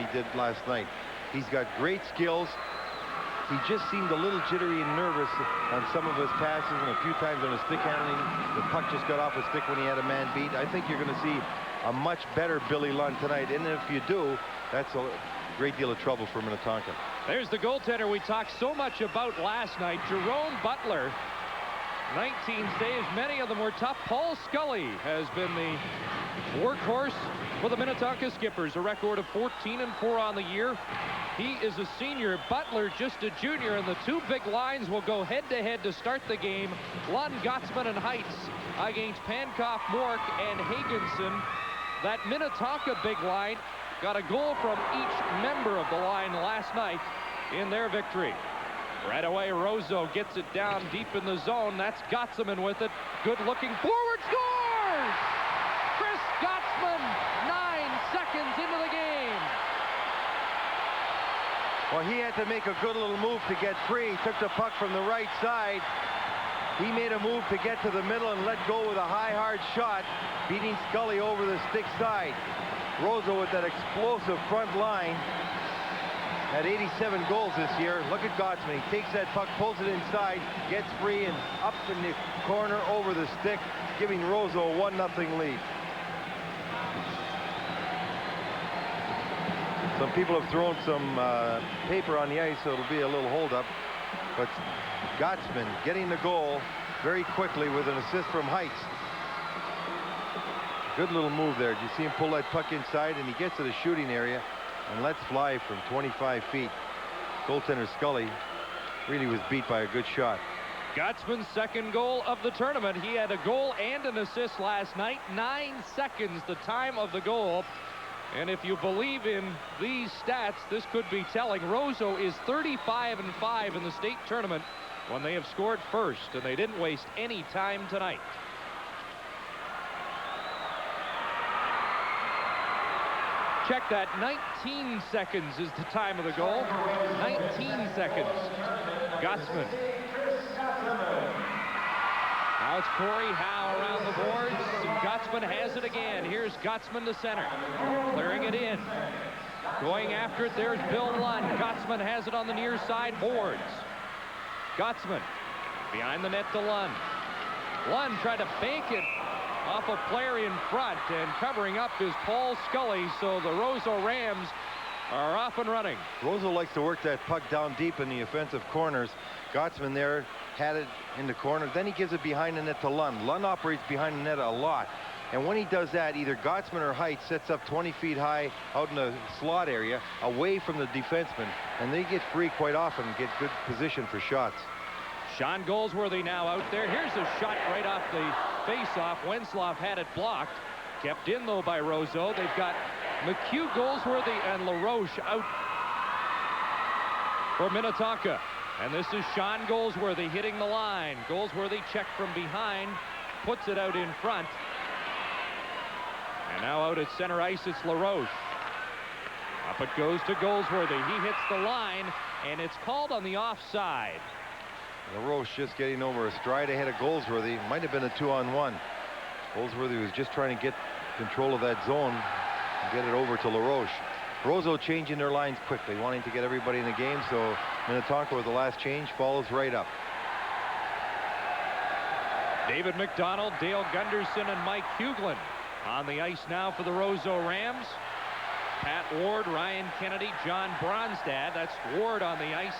he did last night. He's got great skills. He just seemed a little jittery and nervous on some of his passes, and a few times on his stick handling. The puck just got off his stick when he had a man beat. I think you're going to see a much better Billy Lund tonight, and if you do, that's a great deal of trouble for Minnetonka. There's the goaltender we talked so much about last night, Jerome Butler. 19 saves, many of them were tough. Paul Scully has been the workhorse for the Minnetonka Skippers, a record of 14-4 on the year. He is a senior, Butler just a junior, and the two big lines will go head-to-head to start the game. Lund, Gottsman, and Heights against Pankoff, Mork, and Hagenson. That Minnetonka big line got a goal from each member of the line last night in their victory. Right away, Roseau gets it down deep in the zone. That's Gottsman with it. Good looking forward, scores! Chris Gottsman, 9 seconds into the game. Well, he had to make a good little move to get free. He took the puck from the right side. He made a move to get to the middle and let go with a high, hard shot, beating Scully over the stick side. Roseau with that explosive front line. Had 87 goals this year. Look at Gottsman. He takes that puck, pulls it inside, gets free, and up in the corner over the stick, giving Roseau a 1-0 lead. Some people have thrown some paper on the ice, so it'll be a little holdup. But Gottsman getting the goal very quickly with an assist from Heights. Good little move there. Did you see him pull that puck inside, and he gets to the shooting area and lets fly from 25 feet. Goaltender Scully really was beat by a good shot. Gottsman's second goal of the tournament. He had a goal and an assist last night. 9 seconds the time of the goal. And if you believe in these stats, this could be telling. Roseau is 35-5 in the state tournament when they have scored first, and they didn't waste any time tonight. Check that. 19 seconds is the time of the goal. 19 seconds. Gottsman. Now it's Corey Howe around the boards, and Gottsman has it again. Here's Gottsman to center, clearing it in. Going after it, there's Bill Lund. Gottsman has it on the near side boards. Gottsman behind the net to Lund. Lund tried to bank it off a player in front, and covering up is Paul Scully, so the Roseau Rams are off and running. Roseau likes to work that puck down deep in the offensive corners. Gottsman there had it in the corner. Then he gives it behind the net to Lund. Lund operates behind the net a lot. And when he does that, either Gottsman or Heights sets up 20 feet high out in the slot area away from the defenseman. And they get free quite often and get good position for shots. Sean Goldsworthy now out there. Here's a shot right off the face-off. Wensloff had it blocked. Kept in, though, by Roseau. They've got McHugh, Goldsworthy, and LaRoche out for Minnetonka. And this is Sean Goldsworthy hitting the line. Goldsworthy checked from behind, puts it out in front. And now out at center ice, it's LaRoche. Up it goes to Goldsworthy. He hits the line, and it's called on the offside. LaRoche just getting over a stride ahead of Goldsworthy. Might have been a 2-on-1. Goldsworthy was just trying to get control of that zone and get it over to LaRoche. Roseau changing their lines quickly, wanting to get everybody in the game, so Minnetonka with the last change follows right up. David McDonald, Dale Gunderson, and Mike Hughlin on the ice now for the Roseau Rams. Pat Ward, Ryan Kennedy, John Bronstad. That's Ward on the ice.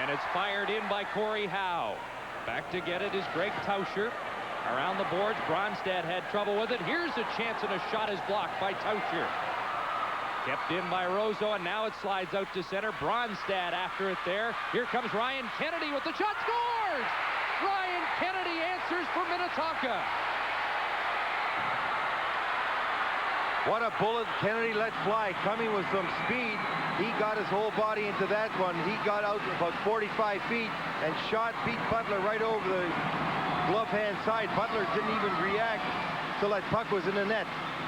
And it's fired in by Corey Howe. Back to get it is Greg Tauscher. Around the boards, Bronstad had trouble with it. Here's a chance, and a shot is blocked by Tauscher. Kept in by Roseau, and now it slides out to center. Bronstad after it there. Here comes Ryan Kennedy with the shot. Scores! Ryan Kennedy answers for Minnetonka. What a bullet Kennedy let fly, coming with some speed. He got his whole body into that one. He got out about 45 feet and shot, beat Butler right over the glove hand side. Butler didn't even react till that puck was in the net.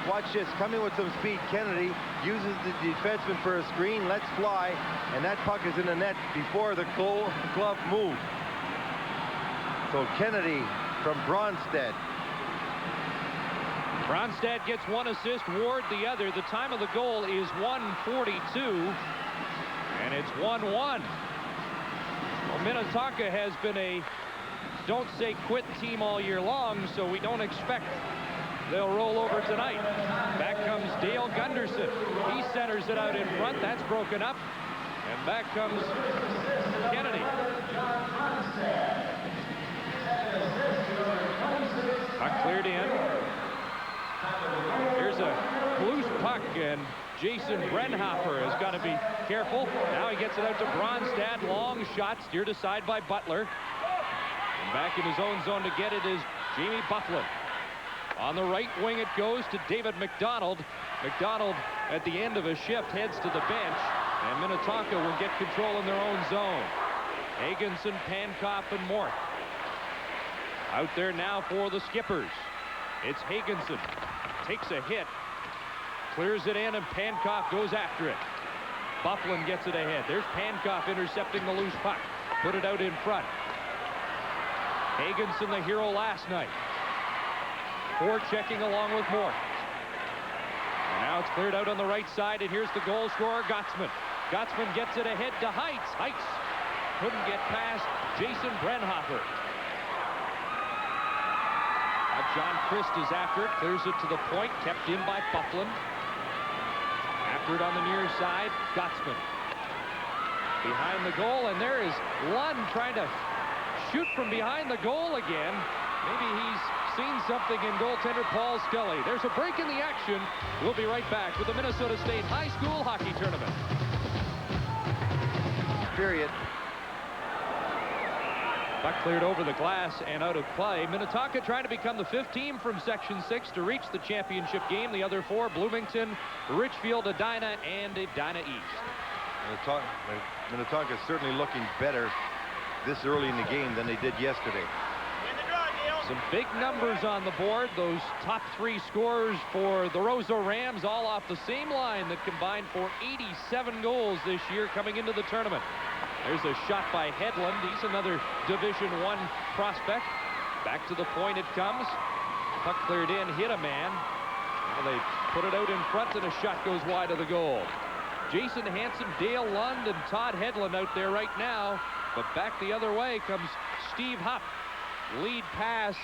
Watch this, coming with some speed. Kennedy uses the defenseman for a screen, lets fly, and that puck is in the net before the glove moved. So Kennedy from Bronstad. Ronstadt gets 1 assist, Ward the other. The time of the goal is 1:42, and it's 1-1. Well, Minnetonka has been a don't say quit team all year long, so we don't expect they'll roll over tonight. Back comes Dale Gunderson. He centers it out in front. That's broken up. And back comes Kennedy. Puck cleared in. Here's a loose puck, and Jason Brenhoffer has got to be careful. Now he gets it out to Bronstad. Long shot steered aside by Butler. And back in his own zone to get it is Jamie Bufflin. On the right wing it goes to David McDonald. McDonald at the end of a shift heads to the bench, and Minnetonka will get control in their own zone. Hagenson, Pankoff, and Mort. Out there now for the Skippers. It's Hagenson. Takes a hit. Clears it in, and Pankoff goes after it. Bufflin gets it ahead. There's Pankoff intercepting the loose puck. Put it out in front. Hagenson, the hero last night. Forechecking along with Mort. And now it's cleared out on the right side, and here's the goal scorer, Gottsman. Gottsman gets it ahead to Heitz. Heitz couldn't get past Jason Brenhoffer. Now John Christ is after it, clears it to the point, kept in by Bufflin. After it on the near side, Gottsman. Behind the goal, and there is Lund trying to shoot from behind the goal again. Maybe he's seen something in goaltender Paul Scully. There's a break in the action. We'll be right back with the Minnesota State High School Hockey Tournament. Period. Puck cleared over the glass and out of play. Minnetonka trying to become the 5th team from Section 6 to reach the championship game. The other 4, Bloomington, Richfield, Edina, and Edina East. Minnetonka is certainly looking better this early in the game than they did yesterday. Some big numbers on the board. Those top 3 scorers for the Roseau Rams, all off the same line that combined for 87 goals this year coming into the tournament. There's a shot by Hedlund. He's another Division I prospect. Back to the point it comes. Puck cleared in, hit a man. Well, they put it out in front, and a shot goes wide of the goal. Jason Hansen, Dale Lund, and Todd Hedlund out there right now. But back the other way comes Steve Hupp. Lead pass,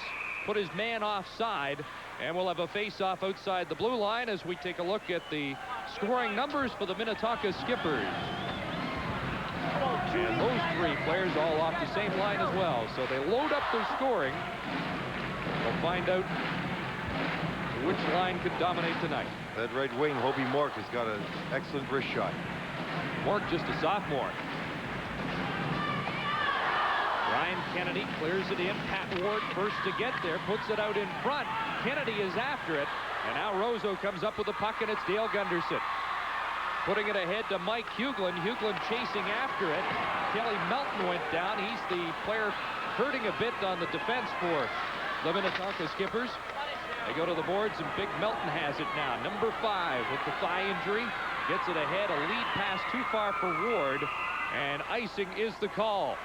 put his man offside, and we'll have a face-off outside the blue line as we take a look at the scoring numbers for the Minnetonka Skippers. And those 3 players all off the same line as well, so they load up their scoring. We'll find out which line can dominate tonight. That right wing, Hobie Mork, has got an excellent wrist shot. Mork just a sophomore. Ryan Kennedy clears it in. Pat Ward first to get there, puts it out in front. Kennedy is after it, and now Roseau comes up with the puck, and it's Dale Gunderson. Putting it ahead to Mike Hughlin. Hughlin chasing after it. Kelly Melton went down. He's the player hurting a bit on the defense for the Minnetonka Skippers. They go to the boards, and Big Melton has it now. Number 5 with the thigh injury. Gets it ahead. A lead pass too far for Ward, and icing is the call.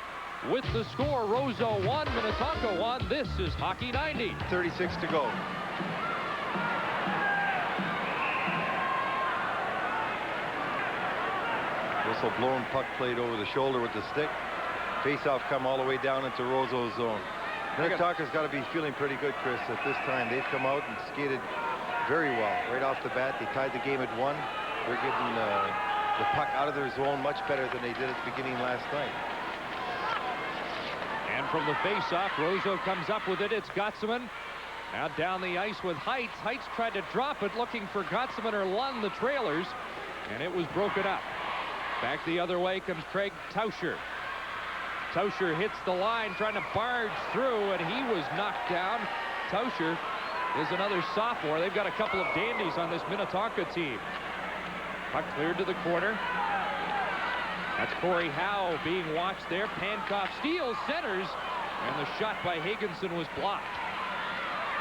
With the score, Roseau 1, Minnetonka 1. This is Hockey 90. 36 to go. Whistle blown, puck played over the shoulder with the stick. Face-off come all the way down into Roseau's zone. Minnetonka's got to be feeling pretty good, Chris, at this time. They've come out and skated very well right off the bat. They tied the game at 1. They're getting the puck out of their zone much better than they did at the beginning last night. And from the face-off, Roseau comes up with it. It's Gottsman. Now down the ice with Heitz. Heitz tried to drop it, looking for Gottsman or Lund, the trailers, and it was broken up. Back the other way comes Craig Tauscher. Tauscher hits the line, trying to barge through, and he was knocked down. Tauscher is another sophomore. They've got a couple of dandies on this Minnetonka team. Puck cleared to the corner. That's Corey Howe being watched there. Pankoff steals, centers, and the shot by Hagenson was blocked.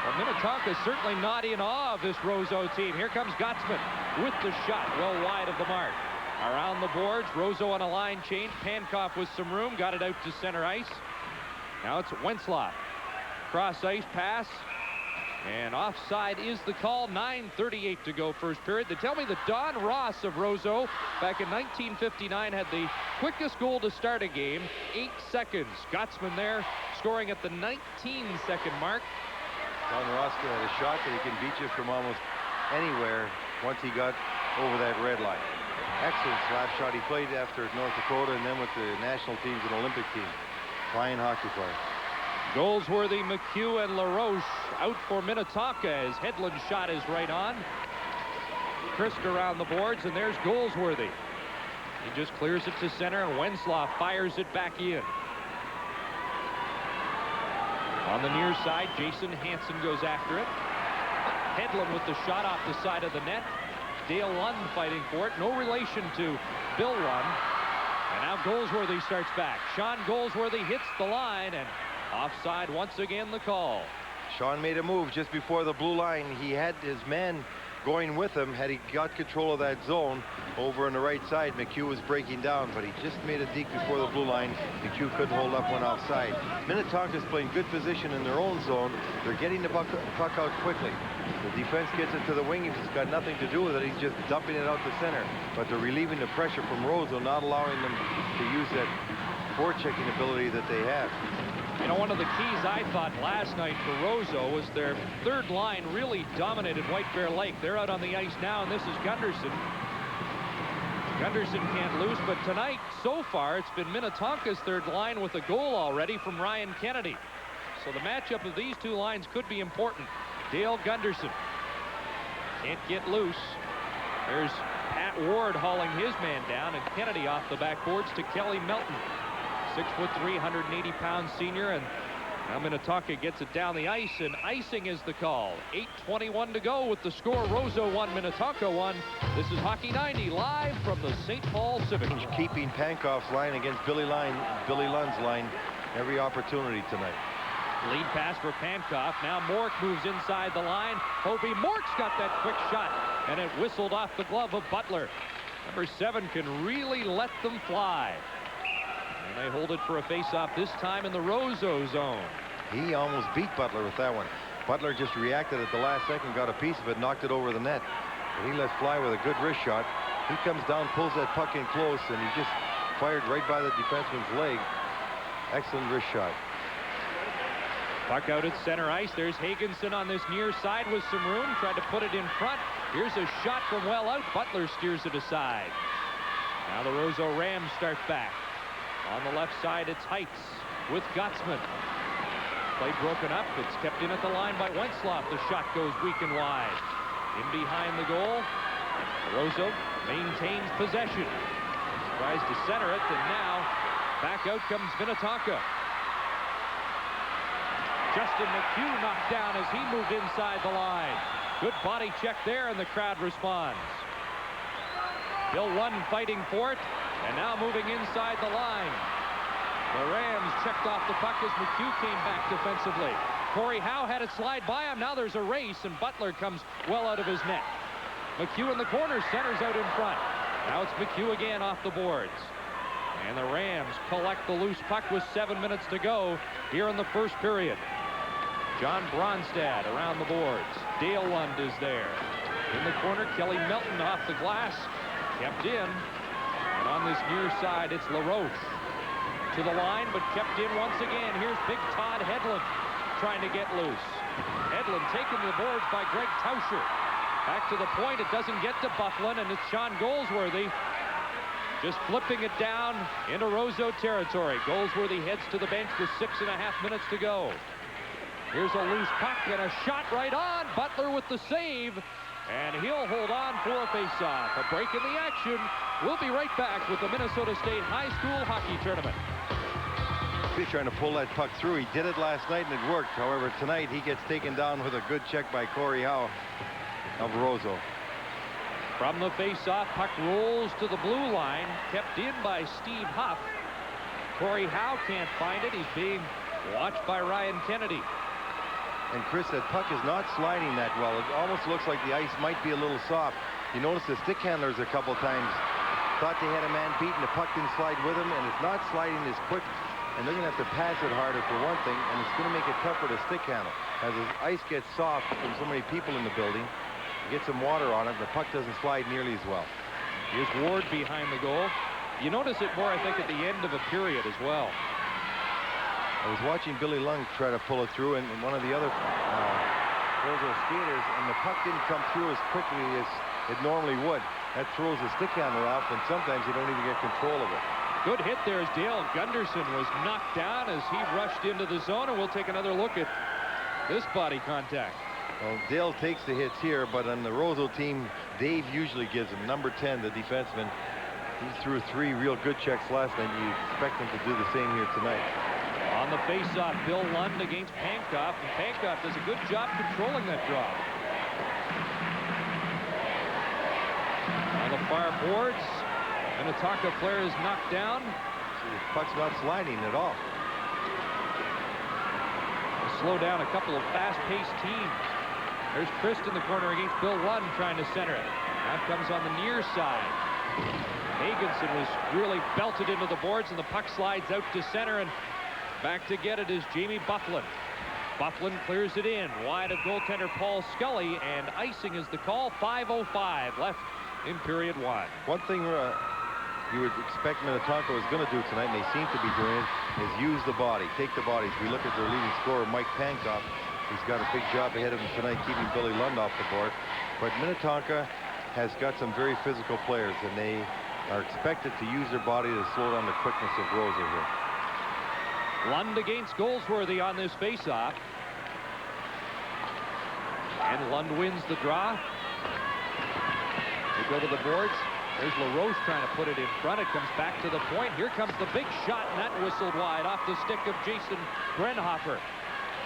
Well, Minnetonka is certainly not in awe of this Roseau team. Here comes Gottsman with the shot, well wide of the mark. Around the boards, Roseau on a line change. Pankoff with some room, got it out to center ice. Now it's Wentzlaff. Cross ice pass. And offside is the call. 9:38 to go first period. They tell me that Don Ross of Roseau back in 1959 had the quickest goal to start a game. 8 seconds. Scotsman there scoring at the 19-second mark. Don Ross had a shot that he can beat you from almost anywhere once he got over that red line. Excellent slap shot. He played after North Dakota and then with the national teams and Olympic team. Fine hockey player. Goldsworthy, McHugh, and LaRoche out for Minnetonka as Hedlund's shot is right on. Krisk around the boards, and there's Goldsworthy. He just clears it to center, and Wenslow fires it back in. On the near side, Jason Hansen goes after it. Hedlund with the shot off the side of the net. Dale Lund fighting for it. No relation to Bill Lund. And now Goldsworthy starts back. Sean Goldsworthy hits the line, and offside once again the call. Sean made a move just before the blue line. He had his man going with him. Had he got control of that zone over on the right side, McHugh was breaking down, but he just made a deke before the blue line. McHugh couldn't hold up one offside. Minnetonka's playing good position in their own zone. They're getting the puck out quickly. The defense gets it to the wing. He's got nothing to do with it. He's just dumping it out the center. But they're relieving the pressure from Roseau, not allowing them to use that forechecking ability that they have. You know, one of the keys I thought last night for Roseau was their third line really dominated White Bear Lake. They're out on the ice now, and this is Gunderson. Gunderson can't lose, but tonight, so far, it's been Minnetonka's third line with a goal already from Ryan Kennedy. So the matchup of these two lines could be important. Dale Gunderson can't get loose. There's Pat Ward hauling his man down, and Kennedy off the backboards to Kelly Melton. 6'3", 180-pound senior, and now Minnetonka gets it down the ice, and icing is the call. 8:21 to go with the score. Roseau 1, Minnetonka 1. This is Hockey 90 live from the St. Paul Civic. Keeping Pankoff's line against Billy Lund's line every opportunity tonight. Lead pass for Pankoff. Now Mork moves inside the line. Hobie Mork's got that quick shot, and it whistled off the glove of Butler. Number 7 can really let them fly. And they hold it for a face-off, this time in the Roseau zone. He almost beat Butler with that one. Butler just reacted at the last second, got a piece of it, knocked it over the net. But he lets fly with a good wrist shot. He comes down, pulls that puck in close, and he just fired right by the defenseman's leg. Excellent wrist shot. Puck out at center ice. There's Hagenson on this near side with some room. Tried to put it in front. Here's a shot from well out. Butler steers it aside. Now the Roseau Rams start back. On the left side, it's Heights with Gottsman. Play broken up. It's kept in at the line by Wenslow. The shot goes weak and wide. In behind the goal. Roseau maintains possession. Tries to center it, and now back out comes Minnetonka. Justin McHugh knocked down as he moved inside the line. Good body check there, and the crowd responds. Bill Lund fighting for it, and now moving inside the line. The Rams checked off the puck as McHugh came back defensively. Corey Howe had it slide by him. Now there's a race, and Butler comes well out of his net. McHugh in the corner, centers out in front. Now it's McHugh again off the boards. And the Rams collect the loose puck with 7 minutes to go here in the first period. John Bronstad around the boards. Dale Lund is there. In the corner, Kelly Melton off the glass. Kept in. And on this near side, it's LaRoche. To the line, but kept in once again. Here's Big Todd Hedlund trying to get loose. Hedlund taken to the boards by Greg Tauscher. Back to the point. It doesn't get to Bufflin, and it's Sean Goldsworthy just flipping it down into Roseau territory. Goldsworthy heads to the bench with 6.5 minutes to go. Here's a loose puck and a shot right on. Butler with the save, and he'll hold on for a face-off. A break in the action. We'll be right back with the Minnesota State High School Hockey Tournament. He's trying to pull that puck through. He did it last night and it worked. However, tonight he gets taken down with a good check by Corey Howe of Roseau. From the face-off, puck rolls to the blue line, kept in by Steve Huff. Corey Howe can't find it. He's being watched by Ryan Kennedy. And Chris, that puck is not sliding that well. It almost looks like the ice might be a little soft. You notice the stick handlers a couple times thought they had a man beaten. The puck didn't slide with him, and it's not sliding as quick and they're going to have to pass it harder for one thing, and it's going to make it tougher to stick handle. As the ice gets soft from so many people in the building, you get some water on it, the puck doesn't slide nearly as well. Here's Ward behind the goal. You notice it more, I think, at the end of a period as well. I was watching Billy Lung try to pull it through, and one of the other Roseau skaters, and the puck didn't come through as quickly as it normally would. That throws the stick handler off, and sometimes you don't even get control of it. Good hit there as Dale Gunderson was knocked down as he rushed into the zone, and we'll take another look at this body contact. Well, Dale takes the hits here, but on the Roseau team, Dave usually gives him. Number 10, the defenseman. He threw 3 real good checks last night. You expect him to do the same here tonight. On the faceoff, Bill Lund against Pankoff, and Pankoff does a good job controlling that draw. On the far boards, Minnetonka player is knocked down. See, the puck's not sliding at all. Slow down a couple of fast-paced teams. There's Christ in the corner against Bill Lund trying to center it. That comes on the near side. Hagenson was really belted into the boards, and the puck slides out to center, and back to get it is Jamie Bufflin. Bufflin clears it in wide of goaltender Paul Scully, and icing is the call. 5:05 left in period 1. One thing you would expect Minnetonka was going to do tonight, and they seem to be doing it, is use the body, take the bodies. We look at their leading scorer, Mike Pankoff. He's got a big job ahead of him tonight, keeping Billy Lund off the board. But Minnetonka has got some very physical players, and they are expected to use their body to slow down the quickness of Roseau here. Lund against Goldsworthy on this faceoff. And Lund wins the draw. We go to the boards. There's LaRoche trying to put it in front. It comes back to the point. Here comes the big shot, and that whistled wide off the stick of Jason Brenhofer.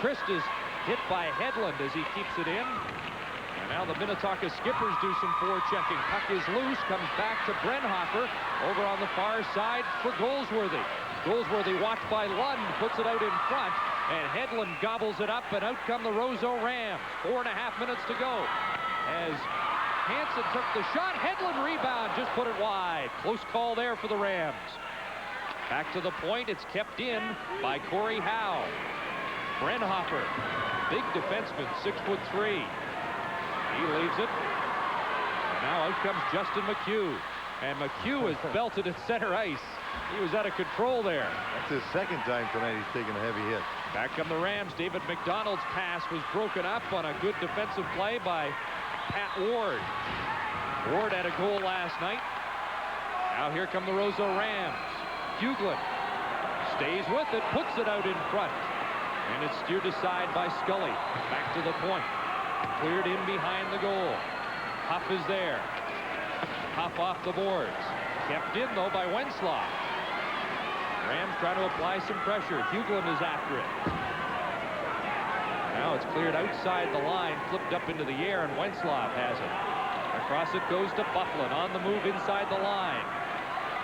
Christ is hit by Hedlund as he keeps it in. And now the Minnetonka skippers do some forechecking. Puck is loose, comes back to Brenhofer. Over on the far side for Goldsworthy. Goldsworthy watched by Lund, puts it out in front, and Hedlund gobbles it up, and out come the Roseau Rams. 4.5 minutes to go. As Hansen took the shot, Hedlund rebound, just put it wide. Close call there for the Rams. Back to the point, it's kept in by Corey Howe. Brenhofer, big defenseman, 6'3". He leaves it. And now out comes Justin McHugh. And McHugh is belted at center ice. He was out of control there. That's his second time tonight he's taken a heavy hit. Back come the Rams. David McDonald's pass was broken up on a good defensive play by Pat Ward. Ward had a goal last night. Now here come the Roseau Rams. Hughlin stays with it, puts it out in front. And it's steered aside by Scully. Back to the point. Cleared in behind the goal. Huff is there. Huff off the boards. Kept in, though, by Wenslaw. Rams trying to apply some pressure. Hughlin is after it. Now it's cleared outside the line, flipped up into the air, and Wenslaw has it. Across it goes to Bufflin, on the move inside the line.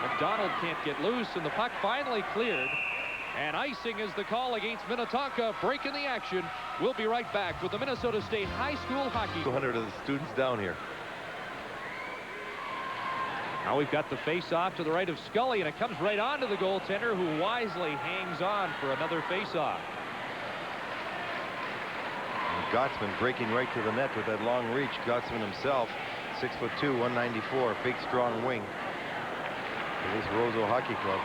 McDonald can't get loose, and the puck finally cleared. And icing is the call against Minnetonka, breaking the action. We'll be right back with the Minnesota State High School Hockey. 200 of the students down here. Now we've got the face-off to the right of Scully, and it comes right onto the goaltender, who wisely hangs on for another face-off. Gottsman breaking right to the net with that long reach. Gottsman himself, 6'2", 194, big strong wing for this Roseau Hockey Club.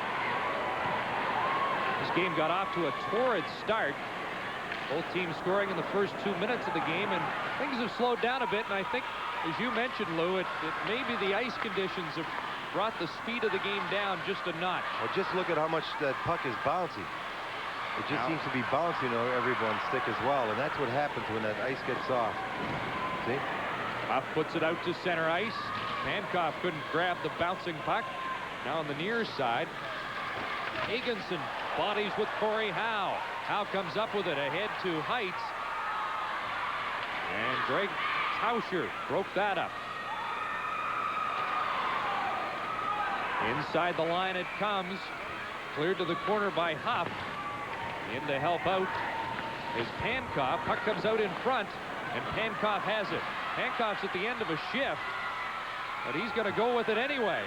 This game got off to a torrid start. Both teams scoring in the first 2 minutes of the game, and things have slowed down a bit, and I think, as you mentioned, Lou, it maybe the ice conditions have brought the speed of the game down just a notch. Well, just look at how much that puck is bouncing. It just seems to be bouncing on everyone's stick as well, and that's what happens when that ice gets soft. See? Huff puts it out to center ice. Pankoff couldn't grab the bouncing puck. Now on the near side, Hagenson bodies with Corey Howe. Howe comes up with it ahead to Heights. And Greg Tauscher broke that up. Inside the line it comes. Cleared to the corner by Huff. In to help out is Pankoff. Puck comes out in front, and Pankoff has it. Pankoff's at the end of a shift. but he's going to go with it anyway.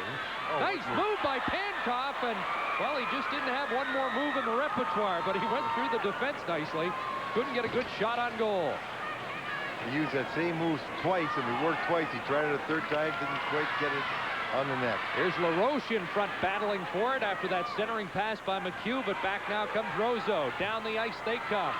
Nice move by Pankoff, and, well, he just didn't have one more move in the repertoire, but he went through the defense nicely. Couldn't get a good shot on goal. He used that same move twice, and he worked twice. He tried it a third time, didn't quite get it on the net. Here's LaRoche in front battling for it after that centering pass by McHugh, but back now comes Roseau. Down the ice they come.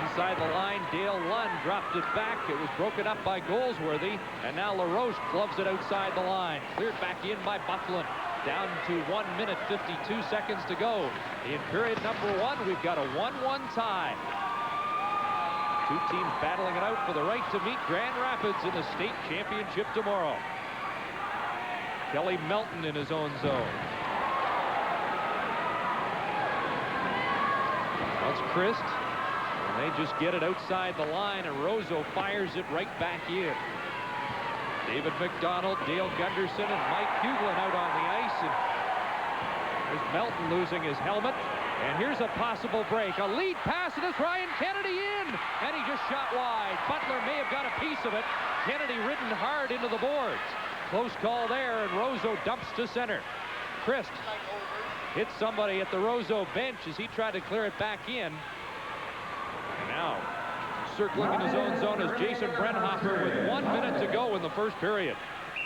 Inside the line, Dale Lund dropped it back. It was broken up by Goldsworthy, and now LaRoche gloves it outside the line. Cleared back in by Buckland. Down to 1 minute 52 seconds to go. In period number 1, we've got a 1-1 tie. Two teams battling it out for the right to meet Grand Rapids in the state championship tomorrow. Kelly Melton in his own zone. That's Christ. And they just get it outside the line, and Roseau fires it right back in. David McDonald, Dale Gunderson, and Mike Huglin out on the ice. And there's Melton losing his helmet. And here's a possible break. A lead pass, and it's Ryan Kennedy in. And he just shot wide. Butler may have got a piece of it. Kennedy ridden hard into the boards. Close call there, and Roseau dumps to center. Christ hit somebody at the Roseau bench as he tried to clear it back in. And now circling in his own zone is Jason Brenhofer with 1 minute to go in the first period.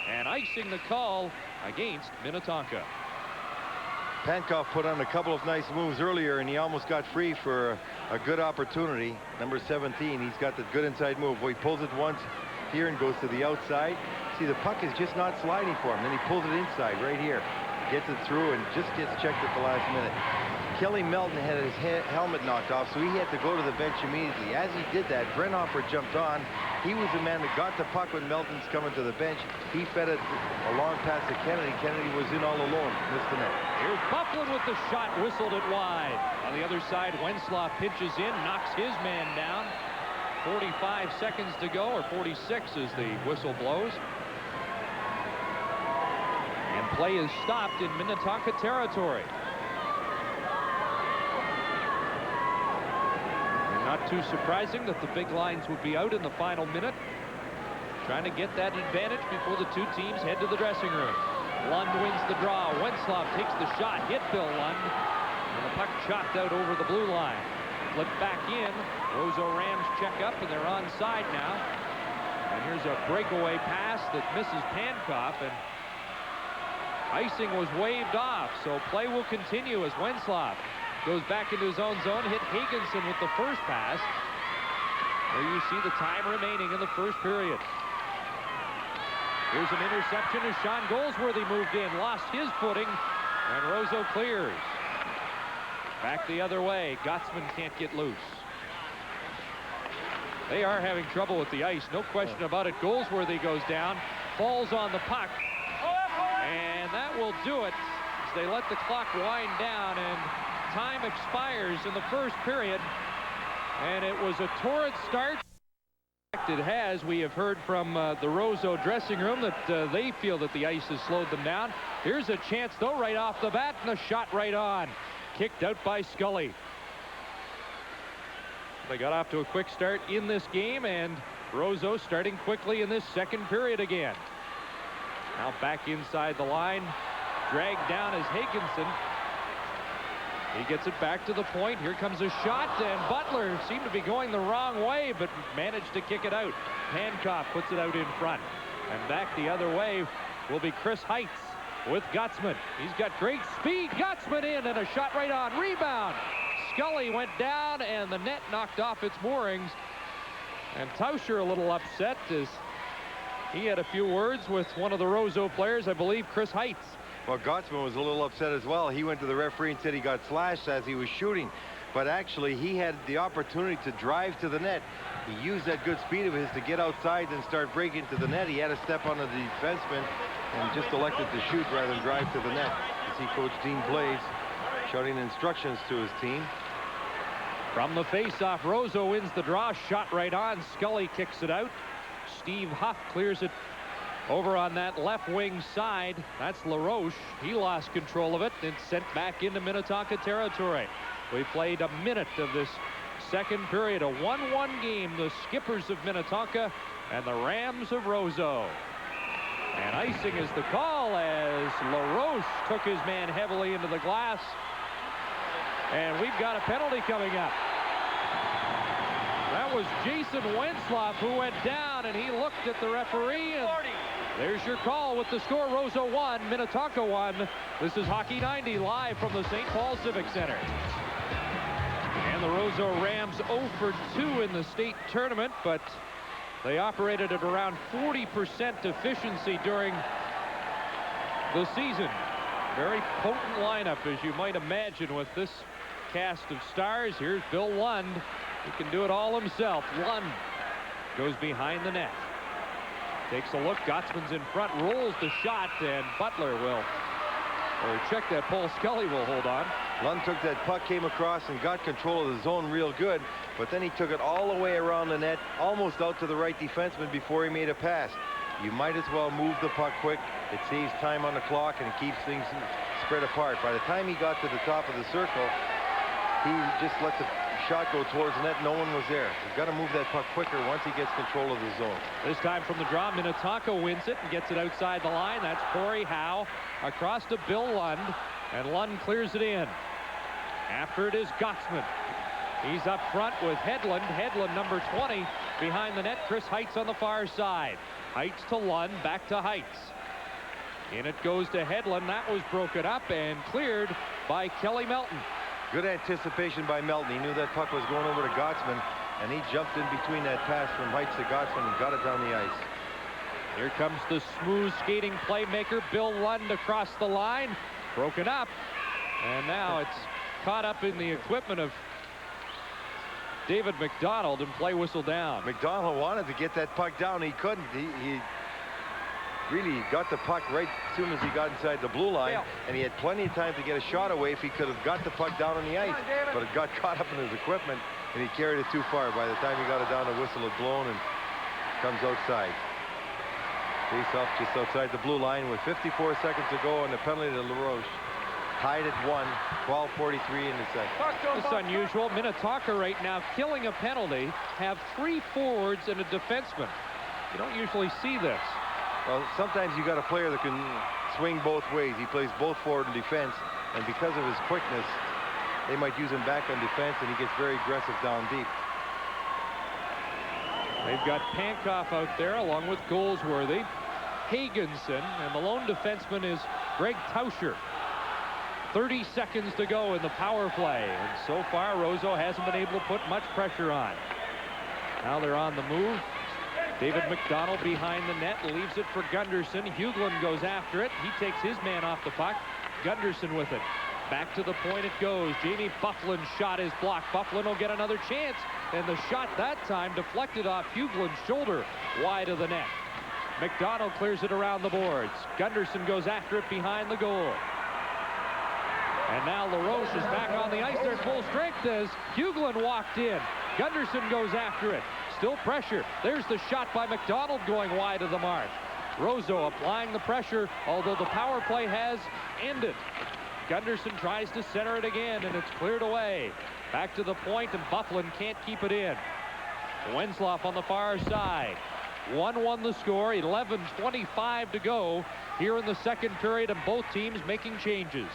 And icing the call against Minnetonka. Pankoff put on a couple of nice moves earlier, and he almost got free for a good opportunity. Number 17, he's got the good inside move. Well, he pulls it once here and goes to the outside. See, the puck is just not sliding for him. Then he pulls it inside right here. Gets it through and just gets checked at the last minute. Kelly Melton had his helmet knocked off, so he had to go to the bench immediately. As he did that, Brenhofer jumped on. He was the man that got the puck when Melton's coming to the bench. He fed it a long pass to Kennedy. Kennedy was in all alone. Missed the net. Here's Buckland with the shot, whistled it wide. On the other side, Wenslaw pinches in, knocks his man down. 45 seconds to go, or 46 as the whistle blows. And play is stopped in Minnetonka territory. Not too surprising that the big lines would be out in the final minute. Trying to get that advantage before the two teams head to the dressing room. Lund wins the draw. Wenslaw takes the shot. Hit Bill Lund. And the puck chopped out over the blue line. Flipped back in. Roseau Rams check up, and they're onside now. And here's a breakaway pass that misses Pankoff, and icing was waved off. So play will continue as Wenslaw goes back into his own zone, hit Higginson with the first pass. There you see the time remaining in the first period. Here's an interception as Sean Goldsworthy moved in, lost his footing, and Roseau clears. Back the other way, Gottsman can't get loose. They are having trouble with the ice, no question about it. Goldsworthy goes down, falls on the puck, and that will do it as they let the clock wind down, and time expires in the first period, and it was a torrid start. It has. We have heard from the Roseau dressing room that they feel that the ice has slowed them down. Here's a chance, though, right off the bat, and a shot right on. Kicked out by Scully. They got off to a quick start in this game, and Roseau starting quickly in this second period again. Now back inside the line, dragged down as Higginson. He gets it back to the point. Here comes a shot, and Butler seemed to be going the wrong way, but managed to kick it out. Pankoff puts it out in front. And back the other way will be Chris Heitz with Gottsman. He's got great speed. Gottsman in, and a shot right on. Rebound. Scully went down, and the net knocked off its moorings. And Tauscher a little upset as he had a few words with one of the Roseau players, I believe Chris Heitz. Well, Gottsman was a little upset as well. He went to the referee and said he got slashed as he was shooting. But actually, he had the opportunity to drive to the net. He used that good speed of his to get outside and start breaking to the net. He had to step on the defenseman and just elected to shoot rather than drive to the net. You see Coach Dean Blaze shouting instructions to his team. From the face-off, Roseau wins the draw. Shot right on. Scully kicks it out. Steve Huff clears it over on that left wing side. That's LaRoche. He lost control of it and sent back into Minnetonka territory. We played a minute of this second period, a 1-1 game. The Skippers of Minnetonka and the Rams of Roseau. And icing is the call as LaRoche took his man heavily into the glass. And we've got a penalty coming up. That was Jason Wenzlaff who went down, and he looked at the referee. And there's your call with the score. Roseau 1, Minnetonka 1. This is Hockey 90 live from the St. Paul Civic Center. And the Roseau Rams 0 for 2 in the state tournament, but they operated at around 40% efficiency during the season. Very potent lineup, as you might imagine, with this cast of stars. Here's Bill Lund. He can do it all himself. Lund goes behind the net. Takes a look. Gottsman's in front, rolls the shot, and Butler will, or check that Paul Scully will hold on. Lund took that puck, came across, and got control of the zone real good, but then he took it all the way around the net, almost out to the right defenseman before he made a pass. You might as well move the puck quick. It saves time on the clock, and it keeps things spread apart. By the time he got to the top of the circle, he just let the shot go towards the net. No one was there. He's got to move that puck quicker once he gets control of the zone. This time from the draw, Minnetonka wins it and gets it outside the line. That's Corey Howe across to Bill Lund, and Lund clears it in. After it is Gottsman. He's up front with Hedlund. Hedlund, number 20, behind the net. Chris Heitz on the far side. Heitz to Lund, back to Heitz. In it goes to Hedlund. That was broken up and cleared by Kelly Melton. Good anticipation by Melton. He knew that puck was going over to Gottsman, and he jumped in between that pass from Heitz to Gottsman and got it down the ice. Here comes the smooth skating playmaker, Bill Lund, across the line. Broken up, and now it's caught up in the equipment of David McDonald, and play whistle down. McDonald wanted to get that puck down. He couldn't. He really got the puck right as soon as he got inside the blue line, and he had plenty of time to get a shot away if he could have got the puck down on the ice, but it got caught up in his equipment, and he carried it too far. By the time he got it down, the whistle had blown and comes outside. Face off just outside the blue line with 54 seconds to go, and the penalty to LaRoche. Tied at 1, 12:43 in the second. It's unusual. Minnetonka right now, killing a penalty, have 3 forwards and a defenseman. You don't usually see this. Well, sometimes you got a player that can swing both ways. He plays both forward and defense, and because of his quickness, they might use him back on defense, and he gets very aggressive down deep. They've got Pankoff out there along with Goldsworthy, Hagenson, and the lone defenseman is Greg Tauscher. 30 seconds to go in the power play, and so far Roseau hasn't been able to put much pressure on. Now they're on the move. David McDonald behind the net, leaves it for Gunderson. Hughlin goes after it. He takes his man off the puck. Gunderson with it. Back to the point it goes. Jamie Bufflin's shot is blocked. Bufflin will get another chance, and the shot that time deflected off Hughlin's shoulder, wide of the net. McDonald clears it around the boards. Gunderson goes after it behind the goal. And now LaRoche is back on the ice. They're full strength as Hughlin walked in. Gunderson goes after it. Still pressure. There's the shot by McDonald going wide of the mark. Roseau applying the pressure, although the power play has ended. Gunderson tries to center it again, and it's cleared away. Back to the point, and Bufflin can't keep it in. Wenzlaff on the far side. 1-1 the score, 11:25 to go here in the second period, and both teams making changes.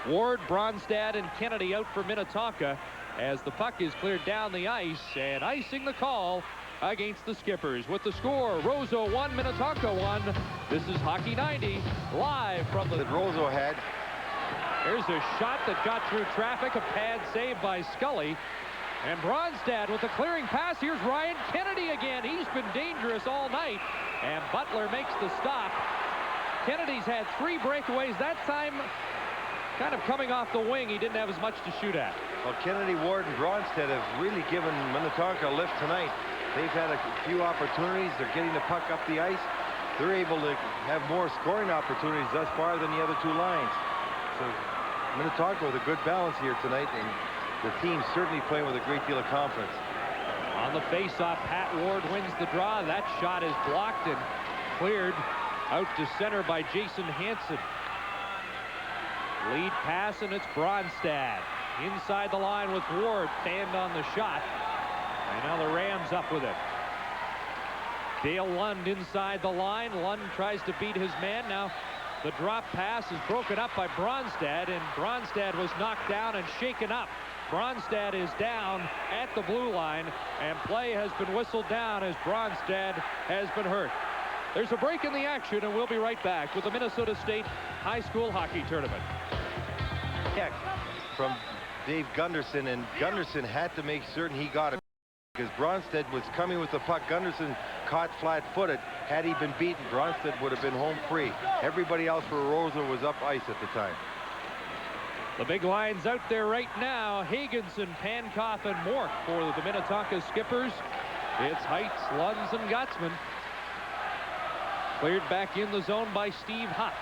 Ward, Bronstad, and Kennedy out for Minnetonka as the puck is cleared down the ice, and icing the call against the Skippers. With the score, Roseau 1, Minnetonka 1. This is Hockey 90 live from the... That Roseau had. There's a shot that got through traffic, a pad save by Scully. And Bronstad with the clearing pass. Here's Ryan Kennedy again. He's been dangerous all night, and Butler makes the stop. Kennedy's had 3 breakaways. That time kind of coming off the wing. He didn't have as much to shoot at. Well, Kennedy, Ward, and Bronstad have really given Minnetonka a lift tonight. They've had a few opportunities. They're getting the puck up the ice. They're able to have more scoring opportunities thus far than the other 2 lines. So Minnetonka with a good balance here tonight, and the team certainly playing with a great deal of confidence. On the face-off, Pat Ward wins the draw. That shot is blocked and cleared out to center by Jason Hansen. Lead pass, and it's Bronstad. Inside the line with Ward, fanned on the shot. And now the Rams up with it. Dale Lund inside the line. Lund tries to beat his man. Now the drop pass is broken up by Bronstad, and Bronstad was knocked down and shaken up. Bronstad is down at the blue line, and play has been whistled down as Bronstad has been hurt. There's a break in the action, and we'll be right back with the Minnesota State High School Hockey Tournament. Check from Dave Gunderson, and Gunderson had to make certain he got it because Bronstad was coming with the puck. Gunderson caught flat-footed. Had he been beaten, Bronstad would have been home free. Everybody else for Roseau was up ice at the time. The big line's out there right now. Hagenson, Pankoff, and Mork for the Minnetonka Skippers. It's Heights, Lunds, and Gotzman. Cleared back in the zone by Steve Huff.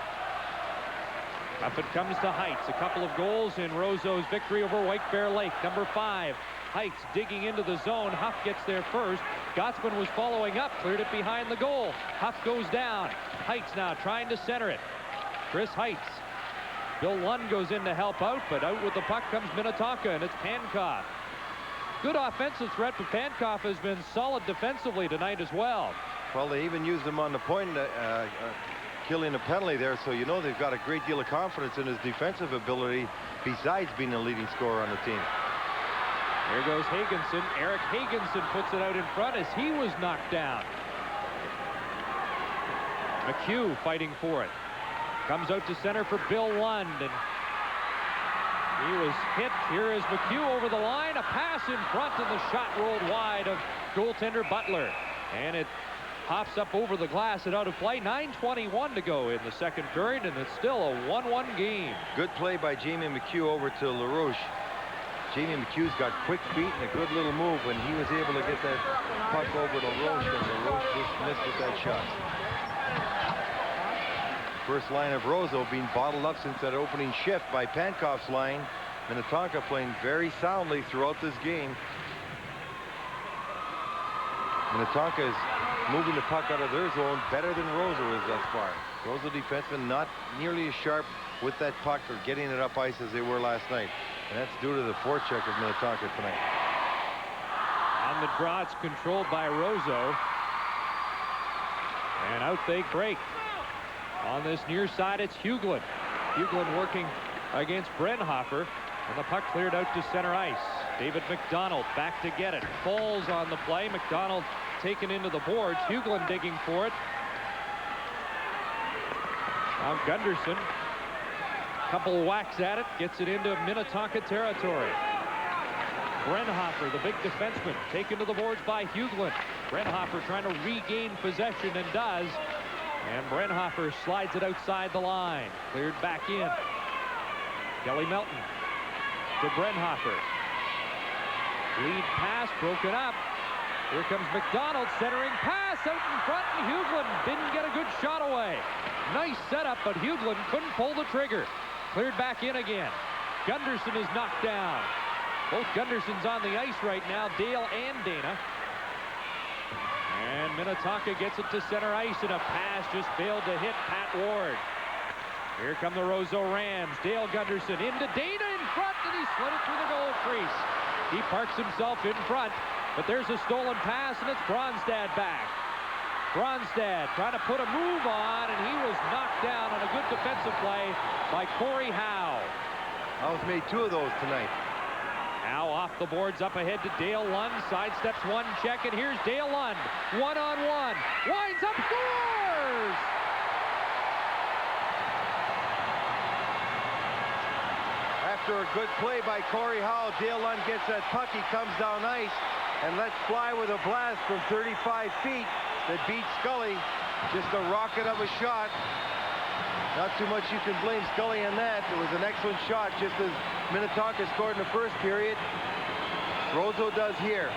Up it comes to Heights. A couple of goals in Roseau's victory over White Bear Lake. Number 5, Heights digging into the zone. Huff gets there first. Gotzman was following up, cleared it behind the goal. Huff goes down. Heights now trying to center it. Chris Heights. Bill Lund goes in to help out, but out with the puck comes Minnetonka, and it's Pankoff. Good offensive threat, but Pankoff has been solid defensively tonight as well. Well, they even used him on the point, killing a penalty there, so you know they've got a great deal of confidence in his defensive ability besides being the leading scorer on the team. Here goes Hagenson. Eric Hagenson puts it out in front as he was knocked down. McHugh fighting for it. Comes out to center for Bill Lund, and he was hit. Here is McHugh over the line. A pass in front, and the shot rolled wide of goaltender Butler. And it hops up over the glass and out of play. 9:21 to go in the second period, and it's still a 1-1 game. Good play by Jamie McHugh over to LaRoche. Jamie McHugh's got quick feet and a good little move when he was able to get that puck over to LaRoche, and LaRoche just missed with that shot. First line of Roseau being bottled up since that opening shift by Pankoff's line. Minnetonka playing very soundly throughout this game. Minnetonka is moving the puck out of their zone better than Roseau is thus far. Roseau defensemen not nearly as sharp with that puck or getting it up ice as they were last night. And that's due to the forecheck of Minnetonka tonight. On the draw, it's controlled by Roseau. And out they break. On this near side, it's Hughlin. Hughlin working against Brenhofer. And the puck cleared out to center ice. David McDonald back to get it. Falls on the play. McDonald taken into the boards. Hughlin digging for it. Now Gunderson. Couple of whacks at it. Gets it into Minnetonka territory. Brenhofer, the big defenseman, taken to the boards by Hughlin. Brenhofer trying to regain possession and does. And Brenhofer slides it outside the line. Cleared back in. Kelly Melton to Brenhofer. Lead pass broken up. Here comes McDonald, centering pass out in front, and Hughlin didn't get a good shot away. Nice setup, but Hughlin couldn't pull the trigger. Cleared back in again. Gunderson is knocked down. Both Gundersons on the ice right now, Dale and Dana. And Minnetonka gets it to center ice, and a pass just failed to hit Pat Ward. Here come the Roseau Rams. Dale Gunderson into Dana in front, and he slid it through the goal crease. He parks himself in front, but there's a stolen pass, and it's Bronstad back. Bronstad trying to put a move on, and he was knocked down on a good defensive play by Corey Howe. Howe's made 2 of those tonight. Now off the boards, up ahead to Dale Lund. Sidesteps one check, and here's Dale Lund. 1-on-1. Winds up, scores! After a good play by Corey Howe, Dale Lund gets that puck. He comes down ice and lets fly with a blast from 35 feet that beats Scully. Just a rocket of a shot. Not too much you can blame Scully on that. It was an excellent shot, just as Minnetonka scored in the first period. Roseau does here.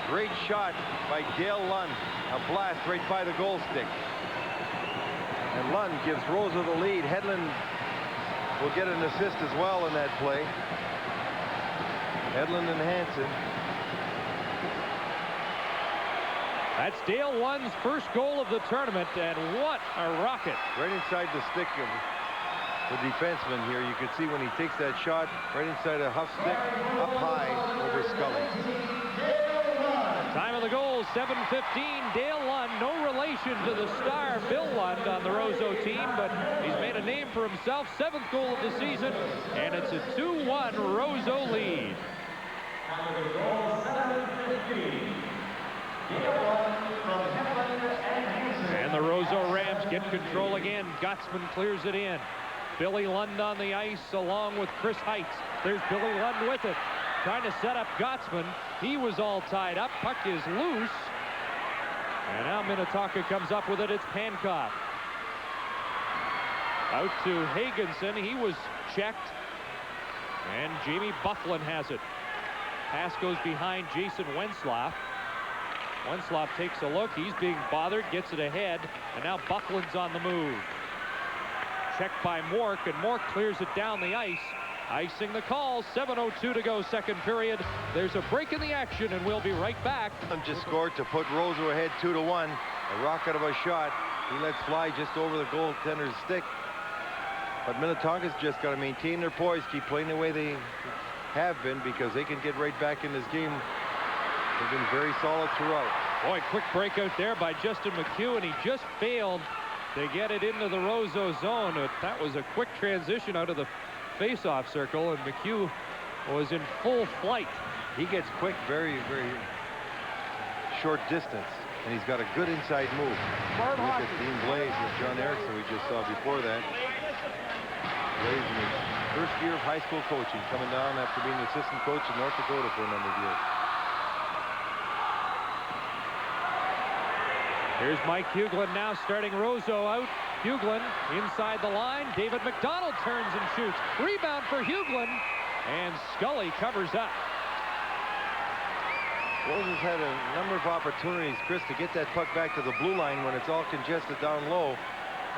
Great shot by Dale Lund. A blast right by the goal stick. And Lund gives Roseau the lead. Hedlund will get an assist as well in that play. Hedlund and Hansen. That's Dale Lund's first goal of the tournament, and what a rocket. Right inside the stick of the defenseman here. You can see when he takes that shot right inside a Huff stick, up high over Scully. Time of the goal, 7:15. Dale Lund, no relation to the star Bill Lund on the Roseau team, but he's made a name for himself. 7th goal of the season, and it's a 2-1 Roseau lead. And the Roseau Rams get control again. Gottsman clears it in. Billy Lund on the ice along with Chris Heitz. There's Billy Lund with it. Trying to set up Gottsman. He was all tied up. Puck is loose. And now Minnetonka comes up with it. It's Hancock. Out to Hagenson. He was checked. And Jamie Bufflin has it. Pass goes behind Jason Wenslaw. Wenslaw takes a look. He's being bothered. Gets it ahead. And now Bufflin's on the move. Checked by Mork. And Mork clears it down the ice. Icing the call. 7:02 to go, second period. There's a break in the action, and we'll be right back. Just scored to put Roseau ahead 2-1. A rocket of a shot. He lets fly just over the goaltender's stick. But Minnetonka's just got to maintain their poise, keep playing the way they have been, because they can get right back in this game. They've been very solid throughout. Boy, quick breakout there by Justin McHugh, and he just failed to get it into the Roseau zone. That was a quick transition out of the face-off circle, and McHugh was in full flight. He gets quick, very, very short distance, and he's got a good inside move. Look at Dean Blaze and John Erickson we just saw before that. Blaze in his first year of high school coaching, coming down after being the assistant coach in North Dakota for a number of years. Here's Mike Hughlin now starting Roseau out. Hughlin inside the line. David McDonald turns and shoots. Rebound for Hughlin, and Scully covers up. Roseau's had a number of opportunities, Chris, to get that puck back to the blue line when it's all congested down low,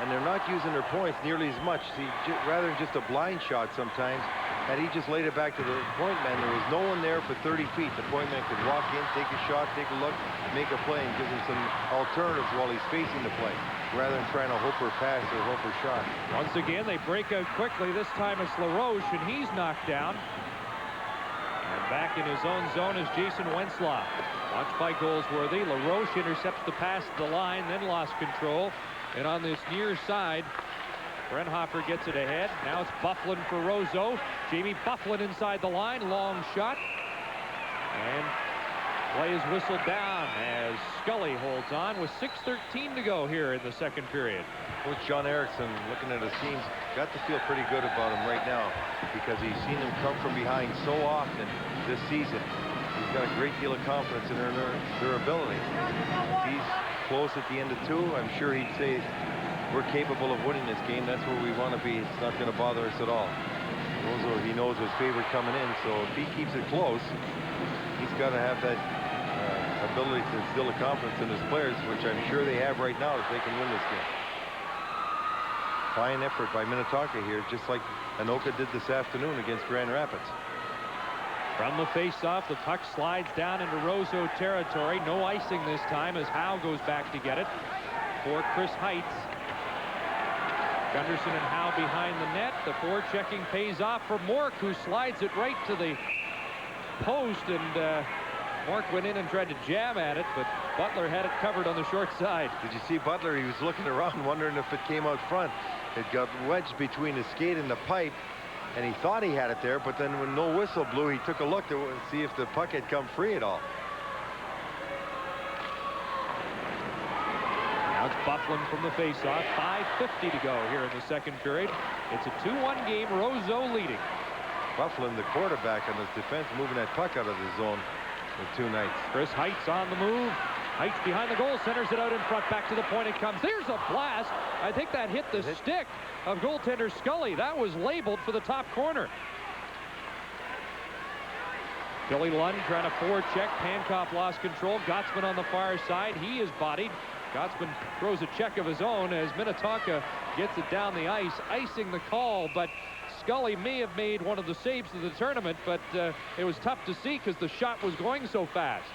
and they're not using their points nearly as much. See, rather than just a blind shot sometimes, had he just laid it back to the point man, there was no one there for 30 feet. The point man could walk in, take a shot, take a look, make a play, and give him some alternatives while he's facing the play, rather than trying to hope for a pass or hope for a shot. Once again, they break out quickly. This time it's LaRoche, and he's knocked down. And back in his own zone is Jason Wenslaw. Watched by Goldsworthy. LaRoche intercepts the pass to the line, then lost control. And on this near side, Brenhofer gets it ahead. Now it's Bufflin for Roseau. Jamie Bufflin inside the line. Long shot. And play is whistled down as Scully holds on with 6:13 to go here in the second period. Coach John Erickson, looking at his teams, got to feel pretty good about him right now, because he's seen them come from behind so often this season. He's got a great deal of confidence in their ability. If he's close at the end of 2, I'm sure he'd say, we're capable of winning this game. That's where we want to be. It's not going to bother us at all. Roseau, he knows his favorite coming in, so if he keeps it close, he's got to have that ability to instill the confidence in his players, which I'm sure they have right now, if they can win this game. Fine effort by Minnetonka here, just like Anoka did this afternoon against Grand Rapids. From the face-off, the puck slides down into Roseau territory. No icing this time as Howe goes back to get it for Chris Heitz. Gunderson and Howe behind the net. The forechecking pays off for Mork, who slides it right to the post, and Mork went in and tried to jam at it, but Butler had it covered on the short side. Did you see Butler? He was looking around wondering if it came out front. It got wedged between his skate and the pipe, and he thought he had it there, but then when no whistle blew, he took a look to see if the puck had come free at all. Now it's Bufflin from the faceoff. 5:50 to go here in the second period. It's a 2-1 game. Roseau leading. Bufflin, the quarterback on his defense, moving that puck out of the zone with 2 nights. Chris Heitz on the move. Heitz behind the goal, centers it out in front, back to the point it comes. There's a blast. I think that hit the stick of goaltender Scully. That was labeled for the top corner. Billy Lund trying to forecheck. Hancock lost control. Gottsman on the far side. He is bodied. Gottsman throws a check of his own as Minnetonka gets it down the ice, icing the call, but Scully may have made one of the saves of the tournament, but it was tough to see because the shot was going so fast.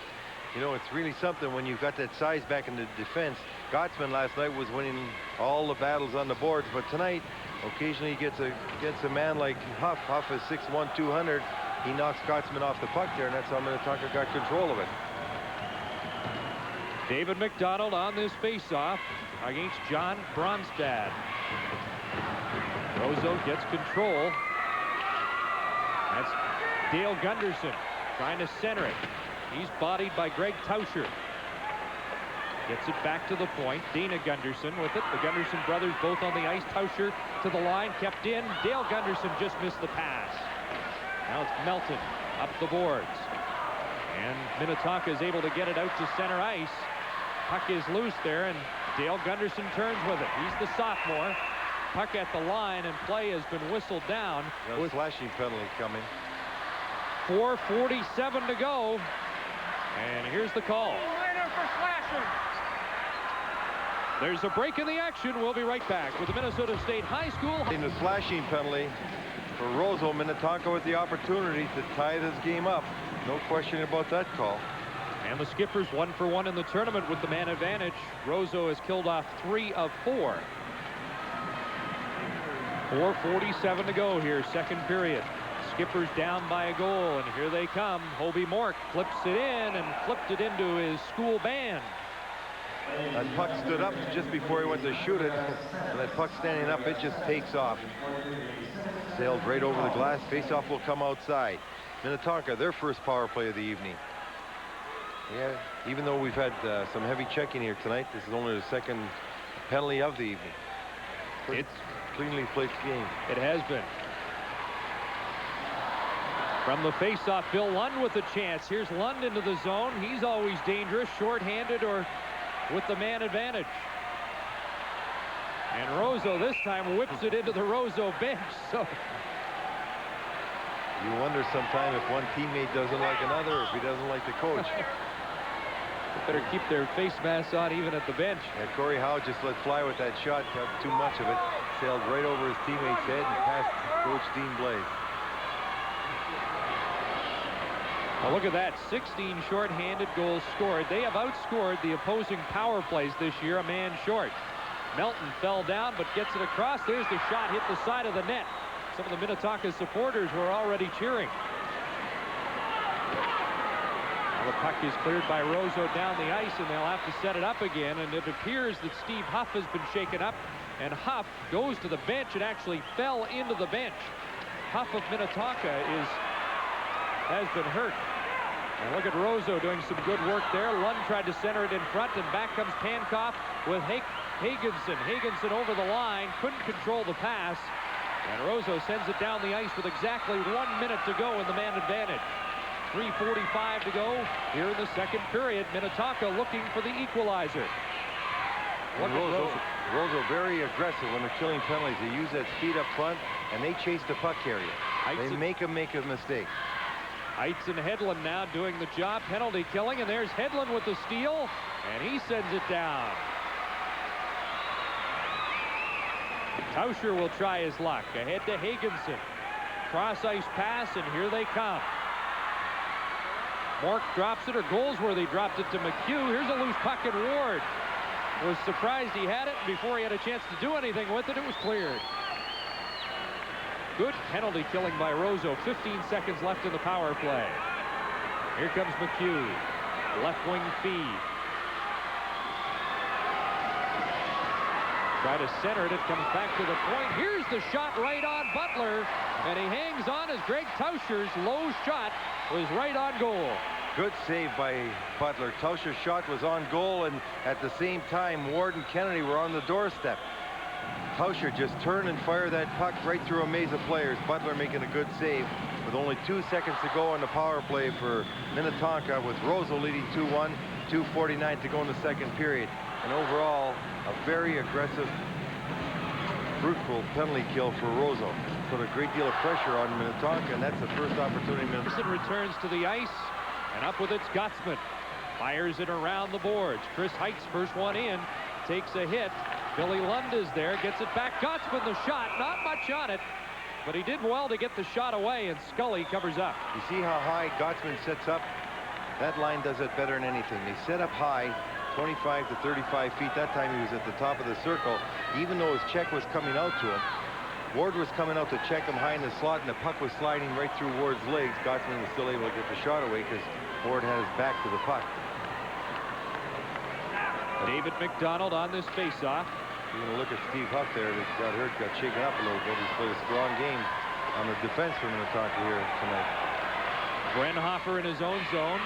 You know, it's really something when you've got that size back in the defense. Gottsman last night was winning all the battles on the boards, but tonight, occasionally he gets a man like Huff. Huff is 6'1", 200. He knocks Gottsman off the puck there, and that's how Minnetonka got control of it. David McDonald on this faceoff against John Bronstad. Roseau gets control. That's Dale Gunderson trying to center it. He's bodied by Greg Tauscher. Gets it back to the point. Dana Gunderson with it. The Gunderson brothers both on the ice. Tauscher to the line, kept in. Dale Gunderson just missed the pass. Now it's Melton up the boards. And Minnetonka is able to get it out to center ice. Puck is loose there, and Dale Gunderson turns with it. He's the sophomore. Puck at the line, and play has been whistled down. No slashing penalty coming. 4:47 to go. And here's the call. There's a break in the action. We'll be right back with the Minnesota State High School. In the slashing penalty for Roseau, Minnetonka with the opportunity to tie this game up. No question about that call. And the Skippers 1 for 1 in the tournament with the man advantage. Roseau has killed off 3 of 4. 4:47 to go here, second period. Skippers down by a goal, and here they come. Hobie Mork flips it in and flipped it into his school band. That puck stood up just before he went to shoot it, and that puck standing up, it just takes off. Sailed right over the glass. Face-off will come outside. Minnetonka, their first power play of the evening. Yeah, even though we've had some heavy checking here tonight, this is only the second penalty of the evening. It's cleanly played game. It has been. From the face-off, Bill Lund with a chance. Here's Lund into the zone. He's always dangerous, short-handed or with the man advantage. And Roseau this time whips it into the Roseau bench. So you wonder sometime if one teammate doesn't like another, or if he doesn't like the coach. They better keep their face masks on even at the bench. And Corey Howe just let fly with that shot, got too much of it, sailed right over his teammate's head and past Coach Dean Blaze. Well, look at that, 16 short-handed goals scored. They have outscored the opposing power plays this year, a man short. Melton fell down but gets it across. There's the shot, hit the side of the net. Some of the Minnetonka supporters were already cheering. Now the puck is cleared by Roseau down the ice, and they'll have to set it up again. And it appears that Steve Huff has been shaken up, and Huff goes to the bench and actually fell into the bench. Huff of Minnetonka has been hurt. And look at Roseau doing some good work there. Lund tried to center it in front, and back comes Pankoff with Hagenson. Hagenson over the line, couldn't control the pass. And Roseau sends it down the ice with exactly 1 minute to go in the man advantage. 3:45 to go here in the second period. Minnetonka looking for the equalizer. Look at Roseau very aggressive when they're killing penalties. They use that speed up front, and they chase the puck carrier. They make a mistake. Heitz and Hedlund now doing the job, penalty killing, and there's Hedlund with the steal, and he sends it down. Tauscher will try his luck. Ahead to Hagenson. Cross ice pass, and here they come. Mork drops it, or Goldsworthy dropped it to McHugh. Here's a loose puck, and Ward was surprised he had it, and before he had a chance to do anything with it, it was cleared. Good penalty killing by Roseau. 15 seconds left in the power play. Here comes McHugh. Left wing feed. Try to center it. It comes back to the point. Here's the shot right on Butler. And he hangs on as Greg Tauscher's low shot was right on goal. Good save by Butler. Tauscher's shot was on goal, and at the same time, Ward and Kennedy were on the doorstep. Tauscher just turned and fired that puck right through a maze of players. Butler making a good save with only 2 seconds to go on the power play for Minnetonka, with Roseau leading 2-1, 2:49 to go in the second period. And overall, a very aggressive, fruitful penalty kill for Roseau. Put a great deal of pressure on Minnetonka, and that's the first opportunity. Minnetonka returns to the ice, and up with it, Scotsman. Fires it around the boards. Chris Heitz, first one in, takes a hit. Billy Lund is there, gets it back. Gottsman the shot, not much on it, but he did well to get the shot away, and Scully covers up. You see how high Gottsman sets up? That line does it better than anything. They set up high, 25 to 35 feet. That time he was at the top of the circle. Even though his check was coming out to him, Ward was coming out to check him high in the slot, and the puck was sliding right through Ward's legs. Gottsman was still able to get the shot away because Ward had his back to the puck. David McDonald on this faceoff. You're going to look at Steve Huff there that got hurt, got shaken up a little bit. He's played a strong game on the defense for Minnetonka here tonight. Brenhofer in his own zone.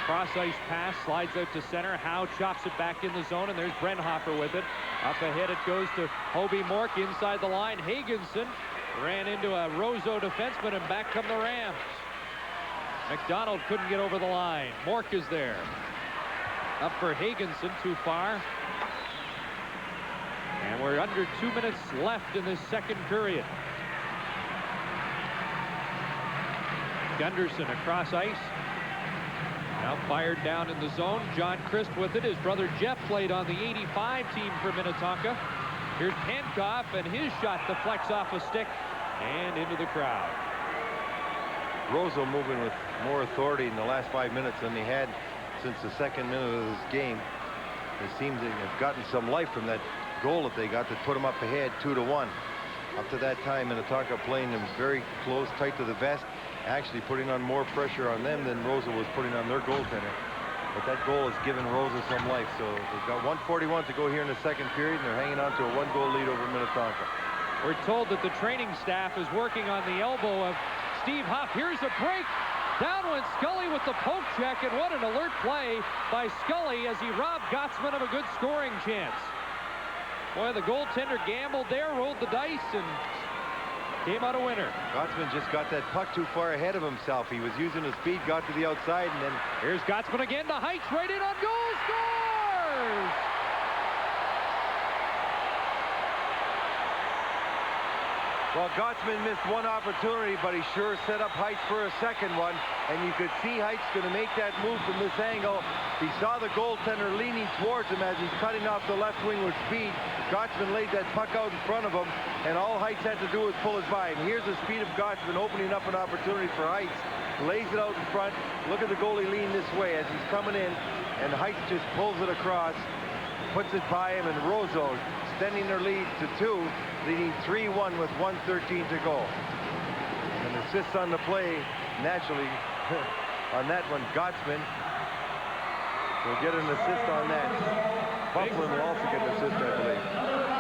Cross ice pass, slides out to center. Howe chops it back in the zone, and there's Brenhofer with it. Up ahead it goes to Hobie Mork inside the line. Hagenson ran into a Roseau defenseman, and back come the Rams. McDonald couldn't get over the line. Mork is there. Up for Hagenson, too far. And we're under 2 minutes left in this second period. Gunderson across ice. Now fired down in the zone. John Christ with it. His brother Jeff played on the 85 team for Minnetonka. Here's Pankoff, and his shot deflects off a stick and into the crowd. Roseau moving with more authority in the last 5 minutes than they had since the second minute of this game. They seem to have gotten some life from that goal that they got that put them up ahead 2-1. Up to that time, Minnetonka playing them very close, tight to the vest, actually putting on more pressure on them than Roseau was putting on their goaltender. But that goal has given Roseau some life. So they've got 1:41 to go here in the second period, and they're hanging on to a 1-goal lead over Minnetonka. We're told that the training staff is working on the elbow of Steve Huff. Here's a break. Down went Scully with the poke check, and what an alert play by Scully as he robbed Gottsman of a good scoring chance. Boy, the goaltender gambled there, rolled the dice, and came out a winner. Gottsman just got that puck too far ahead of himself. He was using his speed, got to the outside, and then here's Gottsman again to Heights, right in on goal, scores! Well, Gottsman missed one opportunity, but he sure set up Heights for a second one. And you could see Heights going to make that move from this angle. He saw the goaltender leaning towards him as he's cutting off the left wing with speed. Gottsman laid that puck out in front of him, and all Heights had to do was pull his by. And here's the speed of Gottsman opening up an opportunity for Heights. Lays it out in front. Look at the goalie lean this way as he's coming in, and Heights just pulls it across, puts it by him, and Roseau extending their lead to 2, leading 3-1 with 1:13 to go. And assists on the play, naturally, on that one, Gottsman will get an assist on that. Bufflin will also get an assist, I believe.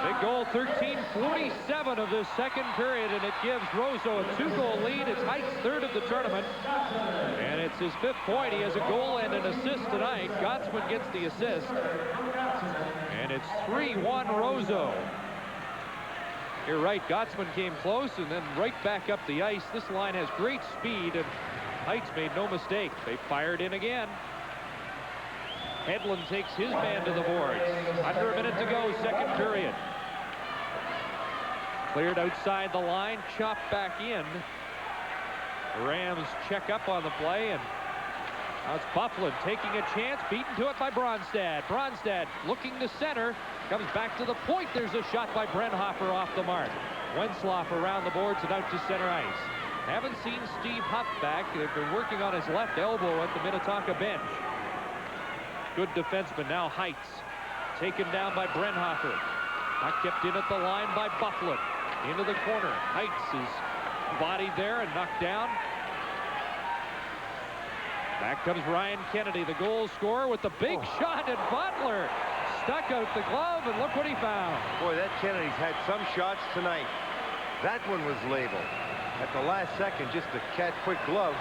Big goal, 13:47 of this second period, and it gives Roseau a 2-goal lead. It's Heights' third of the tournament, and it's his 5th point. He has a goal and an assist tonight. Gottsman gets the assist, and it's 3-1 Roseau. You're right, Gottsman came close and then right back up the ice. This line has great speed, and Heights made no mistake. They fired in again. Hedlund takes his man to the boards. Under a minute to go, second period. Cleared outside the line, chopped back in. The Rams check up on the play, and now it's Bufflin taking a chance, beaten to it by Bronstad. Bronstad looking to center, comes back to the point. There's a shot by Brenhofer off the mark. Wensloff around the boards and out to center ice. Haven't seen Steve Huff back. They've been working on his left elbow at the Minnetonka bench. Good defenseman. Now Heights taken down by Brenhofer. Not kept in at the line by Bufflin. Into the corner. Heights is bodied there and knocked down. Back comes Ryan Kennedy, the goal scorer, with the big shot, and Butler stuck out the glove, and look what he found. Boy, that Kennedy's had some shots tonight. That one was labeled. At the last second, just a quick glove.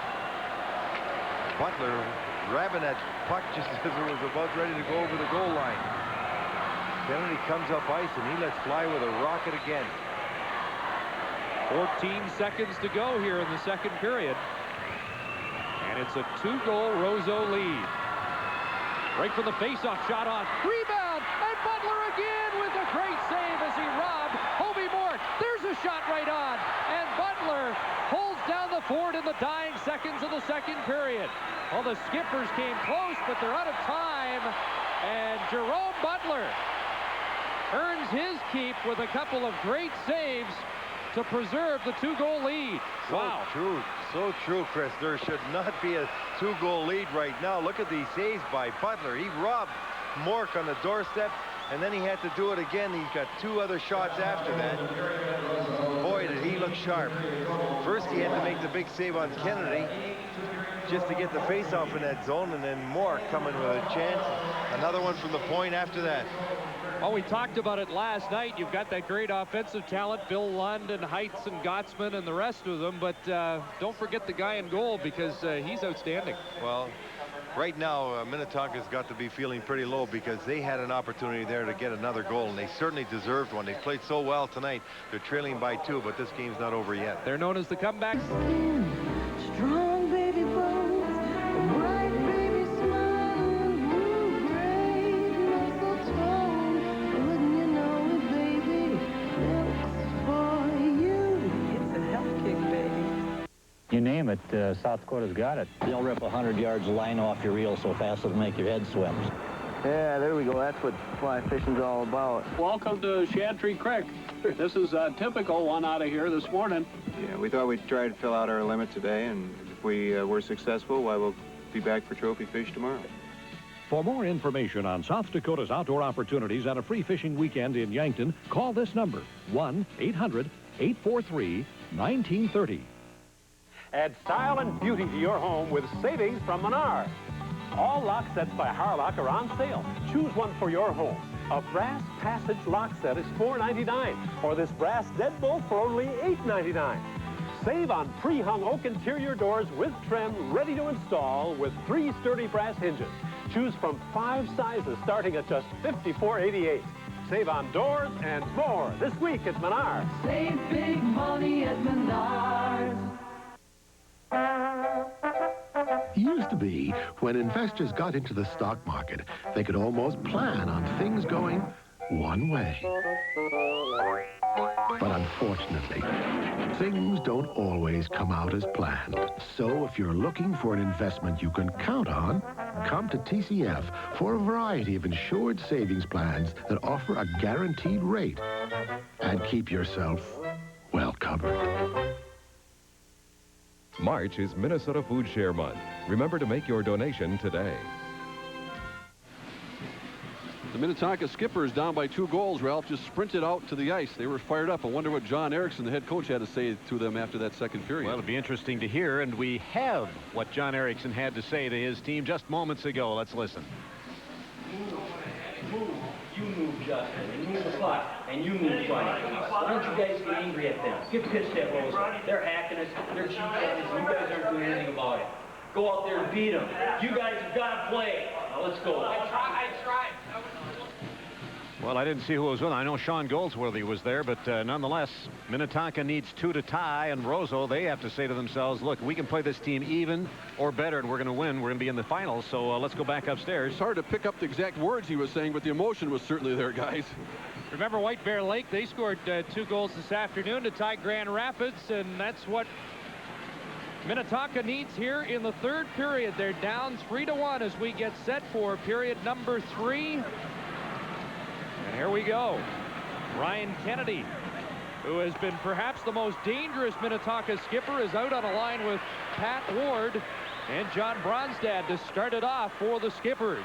Butler grabbing that puck just as it was about ready to go over the goal line. Kennedy comes up ice, and he lets fly with a rocket again. 14 seconds to go here in the second period. And it's a 2-goal Roseau lead. Right from the faceoff, shot on. Rebound, and Butler again with a great save as he robbed Hobie Mork. There's a shot right on, and Butler holds down the fort in the dying seconds of the second period. Well, the Skippers came close, but they're out of time, and Jerome Butler earns his keep with a couple of great saves to preserve the 2-goal lead. Wow. So true, Chris. There should not be a 2-goal lead right now. Look at these saves by Butler. He robbed Mork on the doorstep, and then he had to do it again. He's got 2 other shots after that. Boy, did he look sharp. First, he had to make the big save on Kennedy. just to get the face-off in that zone, and then more coming with a chance. Another one from the point after that. Well, we talked about it last night. You've got that great offensive talent, Bill Lund and Heitz and Gottsman and the rest of them, but don't forget the guy in goal, because he's outstanding. Well, right now, Minnetonka's got to be feeling pretty low, because they had an opportunity there to get another goal, and they certainly deserved one. They played so well tonight. They're trailing by 2, but this game's not over yet. They're known as the comeback. Strong baby bones, a bright baby smile, blue gray mistletoe. Wouldn't you know it, baby? Milk's for you. It's a health kick, baby. You name it, South Dakota's got it. They'll rip 100 yards of line off your reel so fast it'll make your head swim. Yeah, there we go. That's what fly fishing's all about. Welcome to Chantry Creek. This is a typical one out of here this morning. Yeah, we thought we'd try to fill out our limit today, and if we were successful, why, we'll be back for trophy fish tomorrow. For more information on South Dakota's outdoor opportunities and a free fishing weekend in Yankton, call this number, 1-800-843-1930. Add style and beauty to your home with savings from Menards. All lock sets by Harlock are on sale. Choose one for your home. A brass passage lock set is $4.99, or this brass deadbolt for only $8.99. Save on pre-hung oak interior doors with trim, ready to install with 3 sturdy brass hinges. Choose from 5 sizes starting at just $54.88. Save on doors and more this week at Menards. Save big money at Menards. Used to be, when investors got into the stock market, they could almost plan on things going one way. But unfortunately, things don't always come out as planned. So if you're looking for an investment you can count on, come to TCF for a variety of insured savings plans that offer a guaranteed rate and keep yourself well covered. March is Minnesota Food Share Month. Remember to make your donation today. The Minnetonka Skippers down by 2 goals. Ralph just sprinted out to the ice. They were fired up. I wonder what John Erickson, the head coach, had to say to them after that second period. Well, it'll be interesting to hear, and we have what John Erickson had to say to his team just moments ago. Let's listen. Move. You move, Justin. And move the puck. And you move, Johnny. Why don't you guys get angry at them? Get pissed at Roseau. They're hacking us. They're cheating at us. You guys aren't doing anything about it. Go out there and beat them. You guys have got to play. Now let's go. I tried. Well, I didn't see who was with him. I know Sean Goldsworthy was there, but nonetheless, Minnetonka needs 2 to tie, and Roseau, they have to say to themselves, look, we can play this team even or better, and we're going to win. We're going to be in the finals, so let's go back upstairs. It's hard to pick up the exact words he was saying, but the emotion was certainly there, guys. Remember White Bear Lake? They scored 2 goals this afternoon to tie Grand Rapids, and that's what Minnetonka needs here in the 3rd period. They're down 3-1 as we get set for period number 3. And here we go. Ryan Kennedy, who has been perhaps the most dangerous Minnetonka skipper, is out on a line with Pat Ward and John Bronstad to start it off for the Skippers.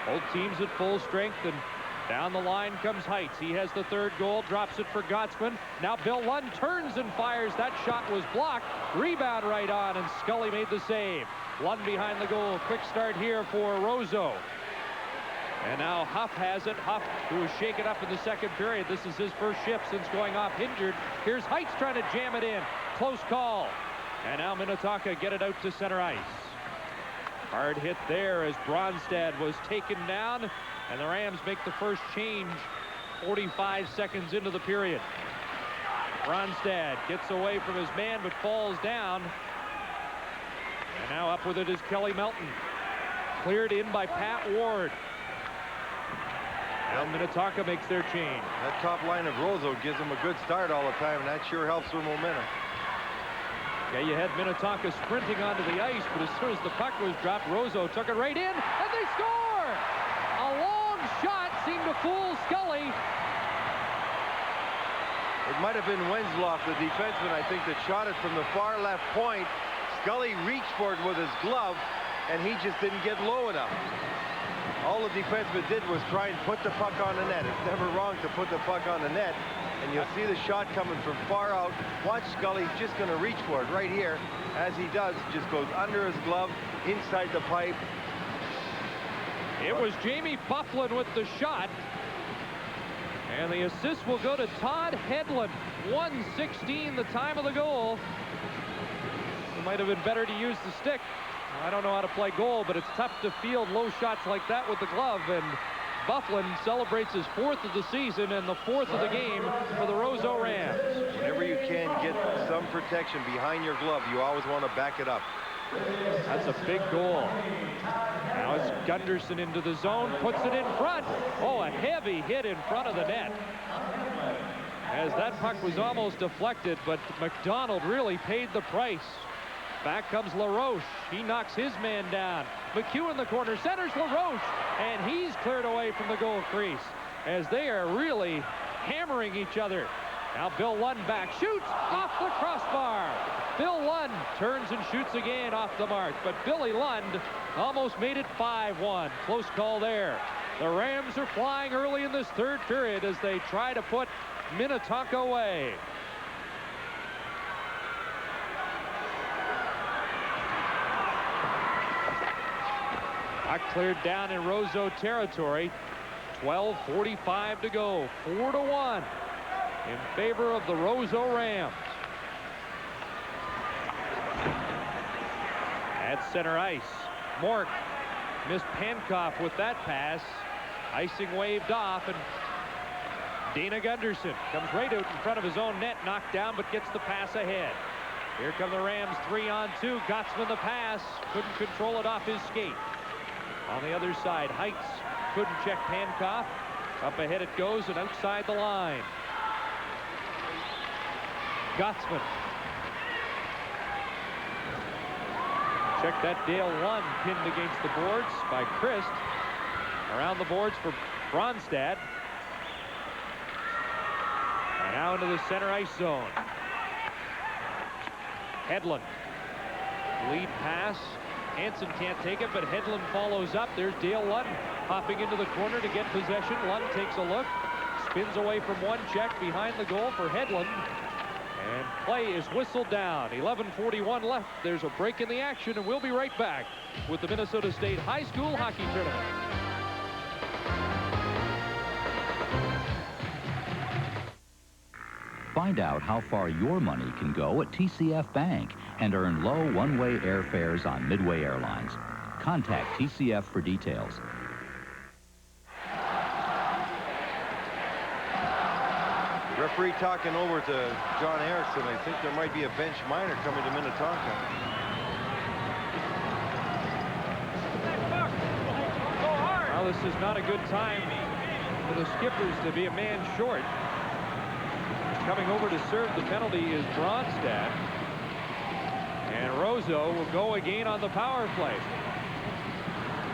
Both teams at full strength, and down the line comes Heitz. He has the 3rd goal, drops it for Gottsman. Now Bill Lund turns and fires. That shot was blocked. Rebound right on, and Scully made the save. Lund behind the goal. Quick start here for Roseau. And now Huff has it. Huff, who was shaken up in the 2nd period. This is his first shift since going off injured. Here's Heitz trying to jam it in. Close call. And now Minnetonka get it out to center ice. Hard hit there as Bronstad was taken down. And the Rams make the first change 45 seconds into the period. Bronstad gets away from his man but falls down. And now up with it is Kelly Melton. Cleared in by Pat Ward. Now Minnetonka makes their change. That top line of Roseau gives them a good start all the time, and that sure helps their momentum. Yeah, you had Minnetonka sprinting onto the ice, but as soon as the puck was dropped, Roseau took it right in, and they score! A long shot seemed to fool Scully. It might have been Wensloff, the defenseman, I think, that shot it from the far left point. Scully reached for it with his glove, and he just didn't get low enough. All the defenseman did was try and put the puck on the net. It's never wrong to put the puck on the net. And you'll see the shot coming from far out. Watch Scully, he's just going to reach for it right here. As he does, just goes under his glove, inside the pipe. It was Jamie Byfuglien with the shot. And the assist will go to Todd Hedlund. 1:16 the time of the goal. It might have been better to use the stick. I don't know how to play goal, but it's tough to field low shots like that with the glove. And Byfuglien celebrates his 4th of the season and the 4th of the game for the Roseau Rams. Whenever you can get some protection behind your glove, you always want to back it up. That's a big goal. Now it's Gunderson into the zone, puts it in front. Oh, a heavy hit in front of the net. As that puck was almost deflected, but McDonald really paid the price. Back comes LaRoche. He knocks his man down. McHugh in the corner, centers LaRoche, and he's cleared away from the goal crease as they are really hammering each other. Now Bill Lund back, shoots off the crossbar. Bill Lund turns and shoots again off the mark, but Billy Lund almost made it 5-1. Close call there. The Rams are flying early in this 3rd period as they try to put Minnetonka away. Puck cleared down in Roseau territory. 12:45 to go. 4-1 in favor of the Roseau Rams. At center ice, Mort missed Pankoff with that pass. Icing waved off, and Dana Gunderson comes right out in front of his own net, knocked down, but gets the pass ahead. Here come the Rams, 3-on-2. Gottsman the pass, couldn't control it off his skate. On the other side, Heights couldn't check Pankoff. Up ahead it goes and outside the line. Gottsman. Check that Dale Lund pinned against the boards by Christ. Around the boards for Bronstad. And now into the center ice zone. Hedlund. Lead pass. Hansen can't take it, but Hedlund follows up. There's Dale Lund hopping into the corner to get possession. Lund takes a look, spins away from one check behind the goal for Hedlund, and play is whistled down. 11:41 left. There's a break in the action, and we'll be right back with the Minnesota State High School Hockey Tournament. Find out how far your money can go at TCF Bank and earn low one-way airfares on Midway Airlines. Contact TCF for details. Referee talking over to John Erickson. I think there might be a bench minor coming to Minnetonka. Well, this is not a good time for the Skippers to be a man short. Coming over to serve the penalty is Bronstad. And Roseau will go again on the power play.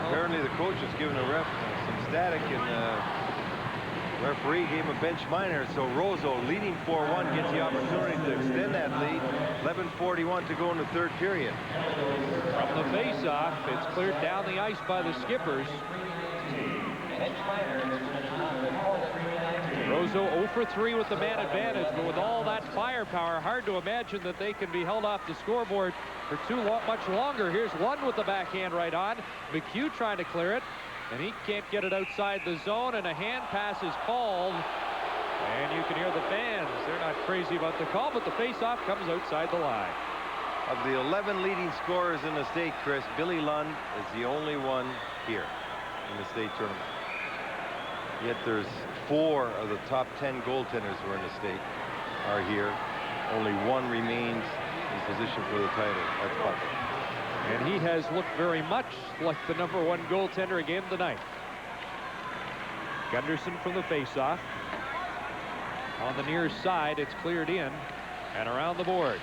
Apparently the coach has given the ref some static, and the referee gave him a bench minor. So Roseau, leading 4-1, gets the opportunity to extend that lead. 11:41 to go in the 3rd period. From the face-off, it's cleared down the ice by the Skippers. Roseau 0 for 3 with the man advantage, but with all that firepower, hard to imagine that they can be held off the scoreboard for much longer. Here's Lund with the backhand right on. McHugh trying to clear it, and he can't get it outside the zone, and a hand pass is called. And you can hear the fans. They're not crazy about the call, but the face-off comes outside the line. Of the 11 leading scorers in the state, Chris, Billy Lund is the only one here in the state tournament. Yet there's 4 of the top 10 goaltenders who are in the state are here. Only one remains in position for the title. That's Byfuglien. And he has looked very much like the #1 goaltender again tonight. Gunderson from the faceoff. On the near side, it's cleared in and around the boards.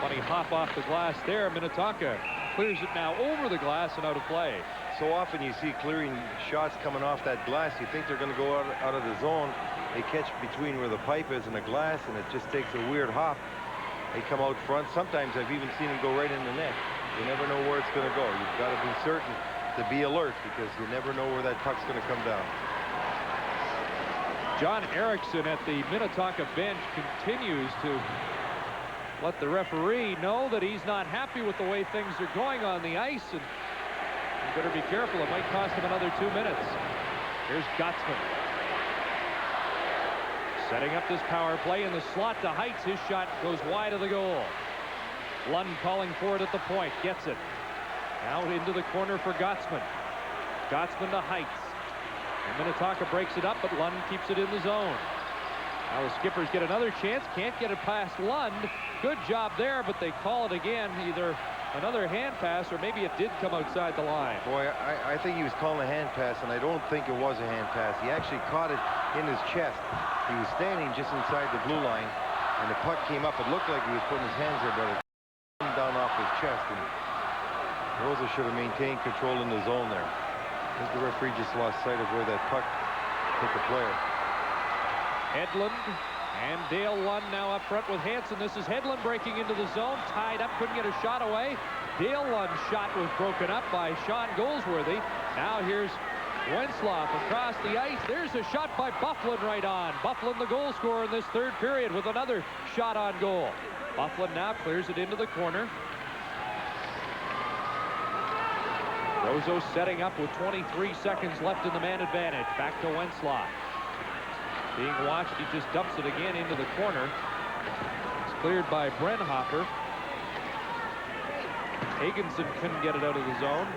Funny hop off the glass there. Minnetonka clears it now over the glass and out of play. So often you see clearing shots coming off that glass. You think they're going to go out of the zone. They catch between where the pipe is and the glass, and it just takes a weird hop. They come out front. Sometimes I've even seen them go right in the net. You never know where it's going to go. You've got to be certain to be alert because you never know where that puck's going to come down. John Erickson at the Minnetonka bench continues to let the referee know that he's not happy with the way things are going on the ice, and you better be careful. It might cost him another 2 minutes. Here's Gottsman. Setting up this power play in the slot to Heights. His shot goes wide of the goal. Lund calling for it at the point. Gets it. Out into the corner for Gottsman. Gottsman to Heights. And Minnetonka breaks it up, but Lund keeps it in the zone. Now the Skippers get another chance. Can't get it past Lund. Good job there, but they call it again. Either another hand pass, or maybe it did come outside the line. Boy, I think he was calling a hand pass, and I don't think it was a hand pass. He actually caught it in his chest. He was standing just inside the blue line, and the puck came up. It looked like he was putting his hands there, but it came down off his chest, and Roseau should have maintained control in the zone there. I think the referee just lost sight of where that puck hit the player. Hedlund and Dale Lund now up front with Hansen. This is Hedlund breaking into the zone, tied up, couldn't get a shot away. Dale Lund's shot was broken up by Sean Goldsworthy. Now here's Wentzlaff across the ice. There's a shot by Byfuglien right on. Byfuglien, the goal scorer in this third period, with another shot on goal. Byfuglien now clears it into the corner. Roseau setting up with 23 seconds left in the man advantage. Back to Wentzlaff. Being watched, he just dumps it again into the corner. It's cleared by Brenhoffer. Hagenson couldn't get it out of the zone.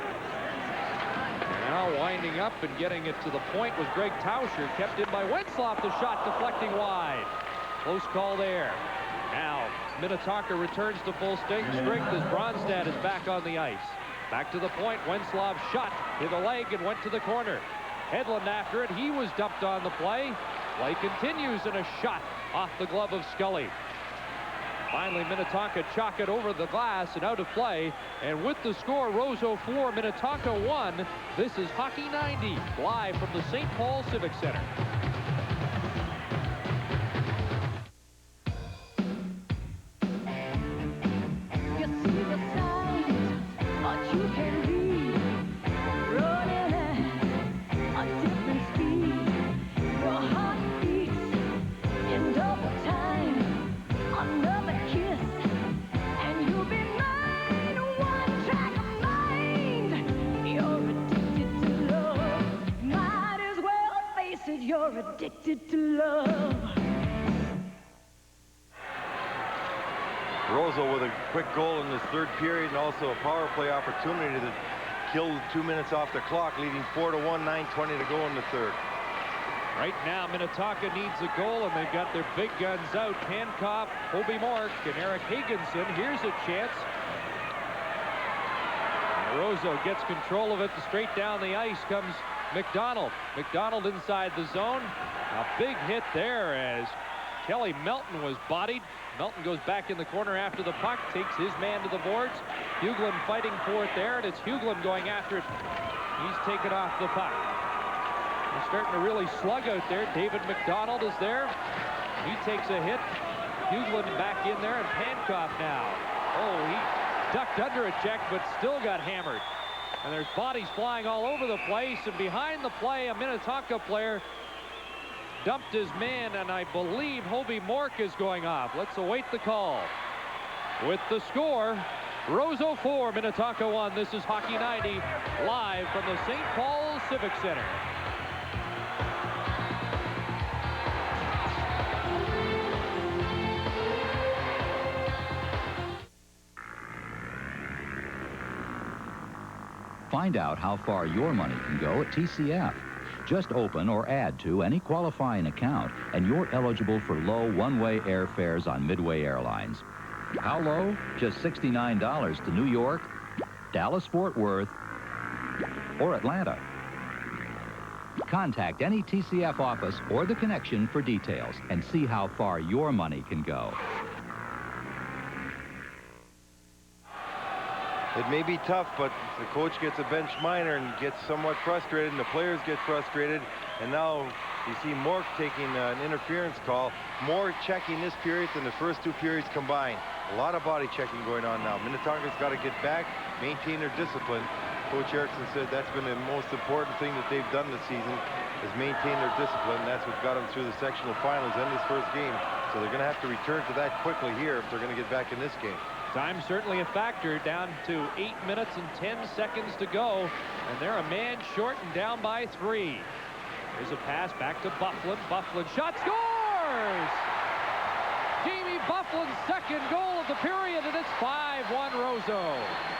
Now winding up and getting it to the point was Greg Tauscher. Kept in by Wentzlaff. The shot deflecting wide. Close call there. Now Minnetonka returns to full strength as Bronstad is back on the ice. Back to the point. Wentzlaff shot to the leg and went to the corner. Hedlund after it. He was dumped on the play. Play continues, and a shot off the glove of Scully. Finally, Minnetonka chalk it over the glass and out of play. And with the score, Roseau 4, Minnetonka 1. This is Hockey 90, live from the St. Paul Civic Center. You're addicted to love. Roseau with a quick goal in this third period, and also a power play opportunity that killed 2 minutes off the clock, leading 4-1, 9:20 to go in the third. Right now, Minnetonka needs a goal, and they've got their big guns out. Hancock, Hobie Mork, and Eric Hagenson. Here's a chance. And Roseau gets control of it. Straight down the ice comes McDonald. McDonald inside the zone. A big hit there as Kelly Melton was bodied. Melton goes back in the corner after the puck, takes his man to the boards. Hughlin fighting for it there, and it's Hughlin going after it. He's taken off the puck. They're starting to really slug out there. David McDonald is there. He takes a hit. Hughlin back in there, and Pankopf now. Oh, he ducked under a check, but still got hammered. And there's bodies flying all over the place, and behind the play, a Minnetonka player dumped his man, and I believe Hobie Mork is going off. Let's await the call. With the score, Roseau 4, Minnetonka 1. This is Hockey 90, live from the St. Paul Civic Center. Find out how far your money can go at TCF. Just open or add to any qualifying account, and you're eligible for low one-way airfares on Midway Airlines. How low? Just $69 to New York, Dallas-Fort Worth, or Atlanta. Contact any TCF office or the connection for details and see how far your money can go. It may be tough, but the coach gets a bench minor and gets somewhat frustrated, and the players get frustrated. And now you see Mork taking an interference call. More checking this period than the first two periods combined. A lot of body checking going on now. Minnetonka's got to get back, maintain their discipline, Coach Erickson said that's been the most important thing that they've done this season, is maintain their discipline. That's what got them through the sectional finals and this first game. So they're going to have to return to that quickly here if they're going to get back in this game. Time certainly a factor, down to 8 minutes and 10 seconds to go, and they're a man short and down by 3. There's a pass back to Bufflin. Bufflin shot, scores! Jamie Bufflin's second goal of the period, and it's 5-1 Roseau.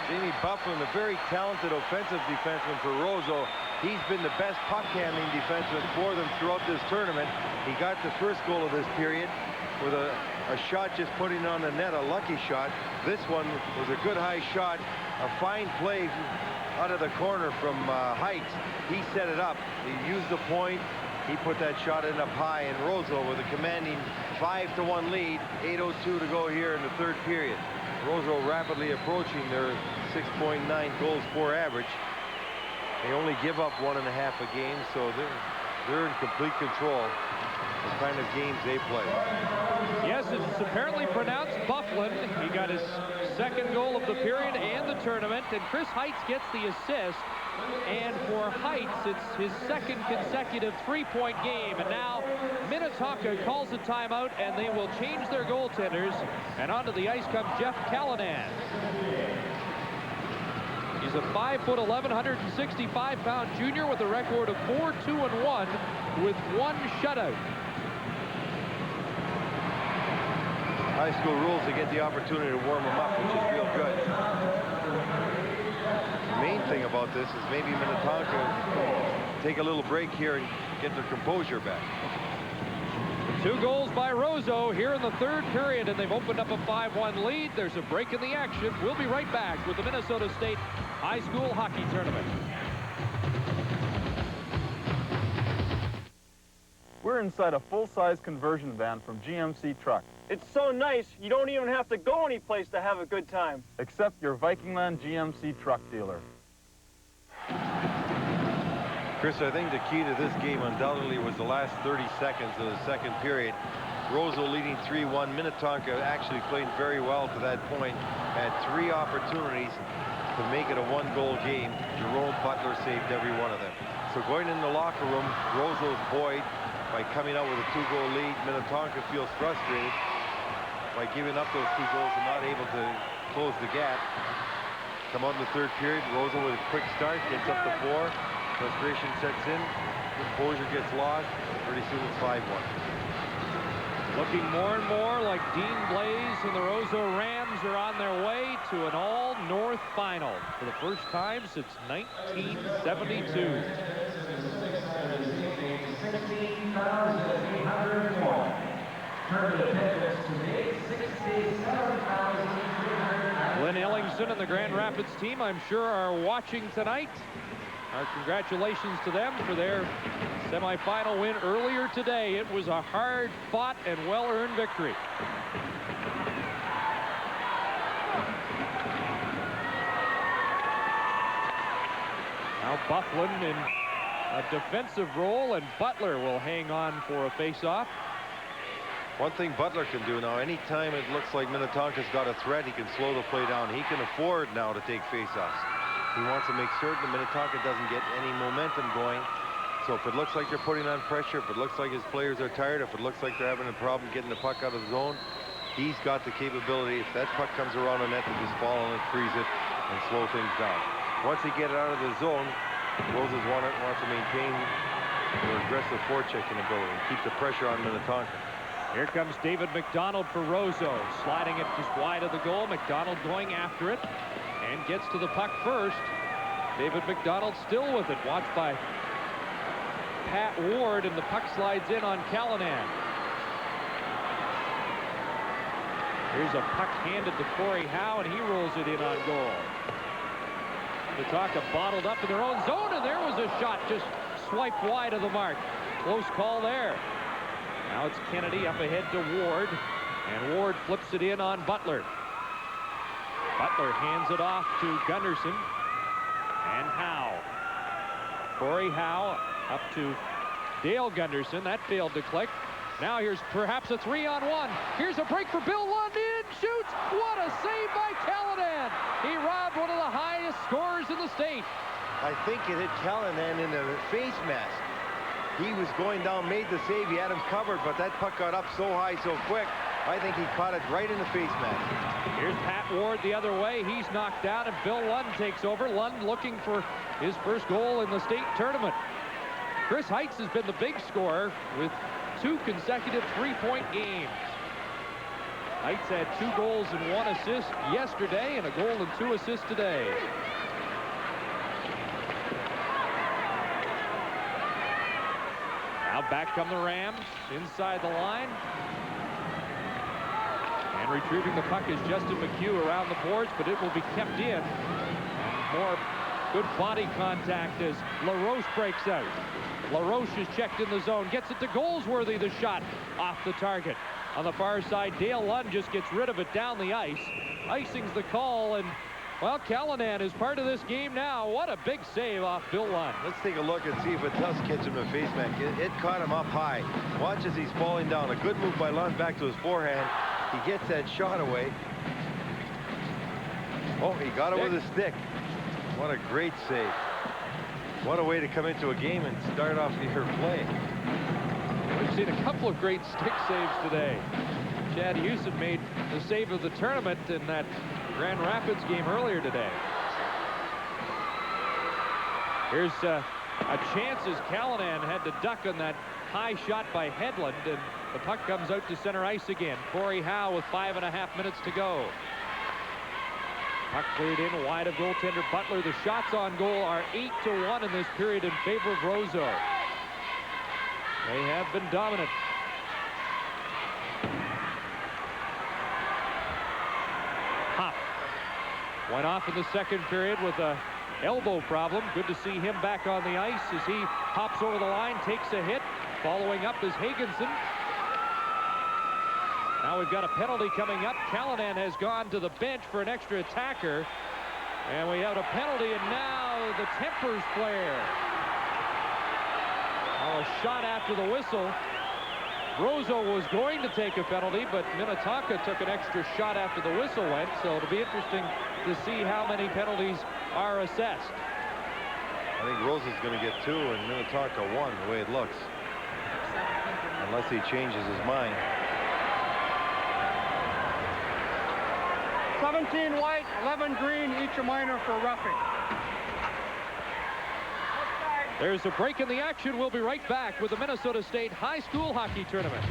Jamie Bufflin, a very talented offensive defenseman for Roseau. He's been the best puck handling defenseman for them throughout this tournament. He got the first goal of this period with a shot just putting it on the net, a lucky shot. This one was a good high shot, a fine play out of the corner from Heights. He set it up. He used the point. He put that shot in up high, and Roseau with a commanding 5-1 lead. 8:02 to go here in the third period. Roseau rapidly approaching their 6.9 goals for average. They only give up 1.5 a game, so they're in complete control of the kind of games they play. Yes, it's apparently pronounced Bufflin. He got his second goal of the period and the tournament, and Chris Heights gets the assist. And for Heights, it's his second consecutive 3-point game. And now Minnetonka calls a timeout, and they will change their goaltenders. And onto the ice comes Jeff Callanan. He's a 5'11", 165-pound junior with a record of 4-2-1 with 1 shutout. High school rules to get the opportunity to warm them up, which is real good. The main thing about this is maybe Minnetonka take a little break here and get their composure back. 2 goals by Roseau here in the third period, and they've opened up a 5-1 lead. There's a break in the action. We'll be right back with the Minnesota State High School Hockey Tournament. We're inside a full-size conversion van from GMC Truck. It's so nice, you don't even have to go anyplace to have a good time. Except your Vikingland GMC Truck dealer. Chris, I think the key to this game undoubtedly was the last 30 seconds of the second period. Roseau leading 3-1. Minnetonka actually played very well to that point. Had 3 opportunities to make it a 1-goal game. Jerome Butler saved every one of them. So going in the locker room, Roseau's buoyed by coming out with a 2-goal lead. Minnetonka feels frustrated by giving up those 2 goals and not able to close the gap. Come out in the third period, Roseau with a quick start, gets up to 4. Frustration sets in, composure gets lost, pretty soon it's 5-1. Looking more and more like Dean Blaze and the Roseau Rams are on their way to an all-North final for the first time since 1972. Glenn Ellingson and the Grand Rapids team, I'm sure, are watching tonight. Our congratulations to them for their semifinal win earlier today. It was a hard-fought and well-earned victory. Now Bufflin in a defensive role, and Butler will hang on for a face-off. One thing Butler can do now, anytime it looks like Minnetonka's got a threat, he can slow the play down. He can afford now to take face-offs. He wants to make certain that Minnetonka doesn't get any momentum going. So if it looks like they're putting on pressure, if it looks like his players are tired, if it looks like they're having a problem getting the puck out of the zone, he's got the capability, if that puck comes around the net, to just fall on it, freeze it, and slow things down. Once he gets it out of the zone, Roseau's wants to maintain their aggressive forechecking ability and keep the pressure on Minnetonka. Here comes David McDonald for Roseau, sliding it just wide of the goal. McDonald going after it and gets to the puck first. David McDonald still with it, watched by Pat Ward, and the puck slides in on Callanan. Here's a puck handed to Corey Howe, and he rolls it in on goal. Minnetonka bottled up in their own zone, and there was a shot just swiped wide of the mark. Close call there. Now it's Kennedy up ahead to Ward, and Ward flips it in on Butler. Butler hands it off to Gunderson and Howe. Corey Howe up to Dale Gunderson. That failed to click. Now here's perhaps a 3-on-1. Here's a break for Bill Lund. In, shoots. What a save by Callanan. He robbed one of the highest scorers in the state. I think it hit Callanan in the face mask. He was going down, made the save. He had him covered, but that puck got up so high so quick. I think he caught it right in the face mask. Here's Pat Ward the other way. He's knocked down, and Bill Lund takes over. Lund looking for his first goal in the state tournament. Chris Heitz has been the big scorer with 2 consecutive 3-point games. Heitz had 2 goals and 1 assist yesterday, and a goal and 2 assists today. Now back come the Rams inside the line. And retrieving the puck is Justin McHugh around the boards, but it will be kept in. And more good body contact as LaRoche breaks out. LaRoche is checked in the zone, gets it to Goldsworthy, the shot off the target. On the far side, Dale Lund just gets rid of it down the ice. Icing's the call, and, well, Callanan is part of this game now. What a big save off Bill Lund. Let's take a look and see if it does catch him in the face mask. It caught him up high. Watch as he's falling down. A good move by Lund back to his forehand. He gets that shot away. Oh, he got it with his stick. What a great save. What a way to come into a game and start off your play. We've seen a couple of great stick saves today. Chad Houston made the save of the tournament in that Grand Rapids game earlier today. Here's a chance as Callanan had to duck on that high shot by Hedlund, and the puck comes out to center ice again. Corey Howe with 5.5 minutes to go. Puck cleared in wide of goaltender Butler. The shots on goal are 8-1 in this period in favor of Roseau. They have been dominant. Hop went off in the second period with a elbow problem. Good to see him back on the ice as he hops over the line, takes a hit. Following up is Higginson. Now we've got a penalty coming up. Callanan has gone to the bench for an extra attacker. And we have a penalty, and now the tempers flare. Oh, a shot after the whistle. Roseau was going to take a penalty, but Minnetonka took an extra shot after the whistle went. So it'll be interesting to see how many penalties are assessed. I think Roseau's going to get 2 and Minnetonka 1, the way it looks. Unless he changes his mind. 17 white, 11 green, each a minor for roughing. There's a break in the action. We'll be right back with the Minnesota State High School Hockey Tournament.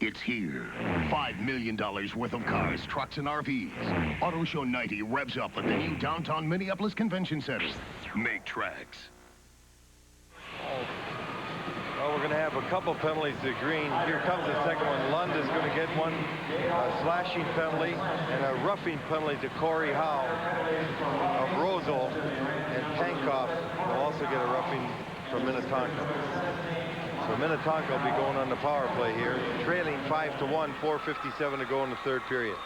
It's here. $5 million worth of cars, trucks, and RVs. Auto Show 90 revs up at the new downtown Minneapolis Convention Center. Make tracks. Well, we're going to have a couple penalties to green. Here comes the second one. Lund is going to get one, a slashing penalty and a roughing penalty to Corey Howe of Roseau, and Pankoff will also get a roughing from Minnetonka. So Minnetonka will be going on the power play here, trailing 5-1, 4:57 to go in the third period.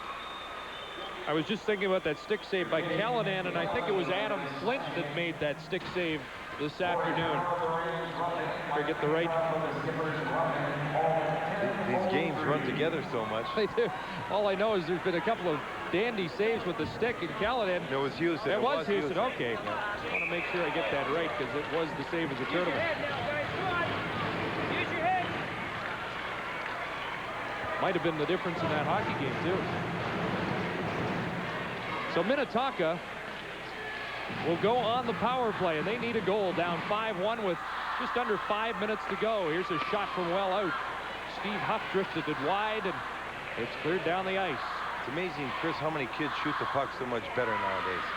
I was just thinking about that stick save by Callanan, and I think it was Adam Flint that made that stick save this afternoon. Forget the right. These games run together so much. They do. All I know is there's been a couple of dandy saves with the stick, and Callanan. It was Houston. It was Houston. Okay. I want to make sure I get that right because it was the save of the tournament. Might have been the difference in that hockey game too. So Minnetonka will go on the power play, and they need a goal, down 5-1 with just under 5 minutes to go. Here's a shot from well out. Steve Huff drifted it wide, and it's cleared down the ice. It's amazing, Chris, how many kids shoot the puck so much better nowadays.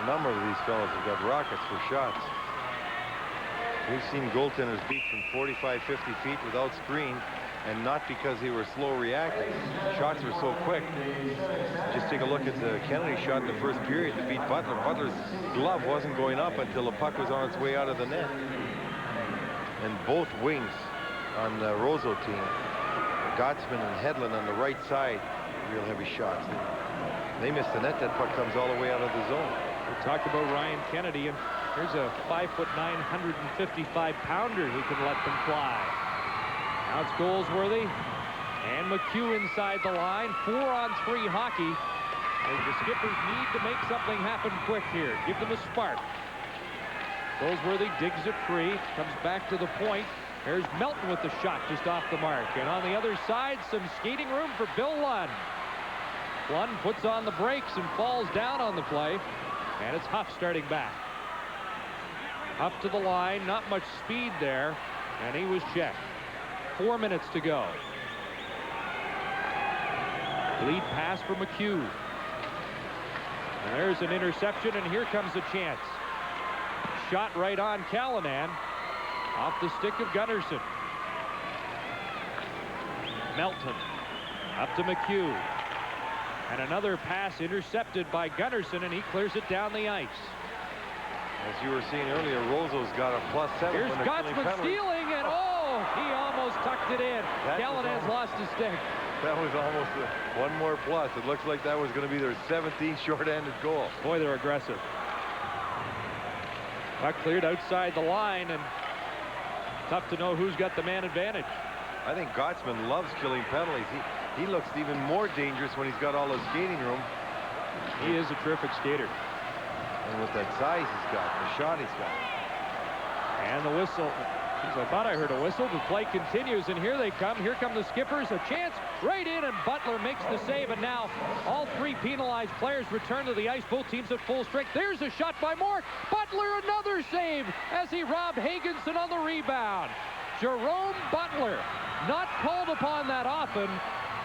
A number of these fellas have got rockets for shots. We've seen goaltenders beat from 45, 50 feet without screen, and not because they were slow reacting. Shots were so quick. Just take a look at the Kennedy shot in the first period to beat Butler. Butler's glove wasn't going up until the puck was on its way out of the net. And both wings on the Roseau team, Gottsman and Hedlund on the right side, real heavy shots. They missed the net. That puck comes all the way out of the zone. Talked about Ryan Kennedy, and here's a 5'9", 155-pounder who can let them fly. Now it's Goldsworthy and McHugh inside the line. 4-on-3 hockey. As the Skippers need to make something happen quick here. Give them a spark. Goldsworthy digs it free, comes back to the point. There's Melton with the shot just off the mark. And on the other side, some skating room for Bill Lund. Lund puts on the brakes and falls down on the play. And it's Huff starting back. Up to the line, not much speed there. And he was checked. 4 minutes to go. Lead pass for McHugh. And there's an interception, and here comes a chance. Shot right on Callanan. Off the stick of Gunnarsson. Melton. Up to McHugh. And another pass intercepted by Gunnarsson, and he clears it down the ice. As you were seeing earlier, Roseau's got a +7. Here's Gottsman stealing, and oh, he almost tucked it in. Callahan's lost his stick. That was almost one more plus. It looks like that was going to be their 17th short-handed goal. Boy, they're aggressive. Puck cleared outside the line, and tough to know who's got the man advantage. I think Gottsman loves killing penalties. He looks even more dangerous when he's got all the skating room. He is a terrific skater. And with that size he's got, the shot he's got. And the whistle. Jeez, I thought I heard a whistle. The play continues, and here they come. Here come the Skippers. A chance right in, and Butler makes the save. And now all three penalized players return to the ice. Both teams at full strength. There's a shot by Moore. Butler, another save as he robbed Hagenson on the rebound. Jerome Butler, not called upon that often,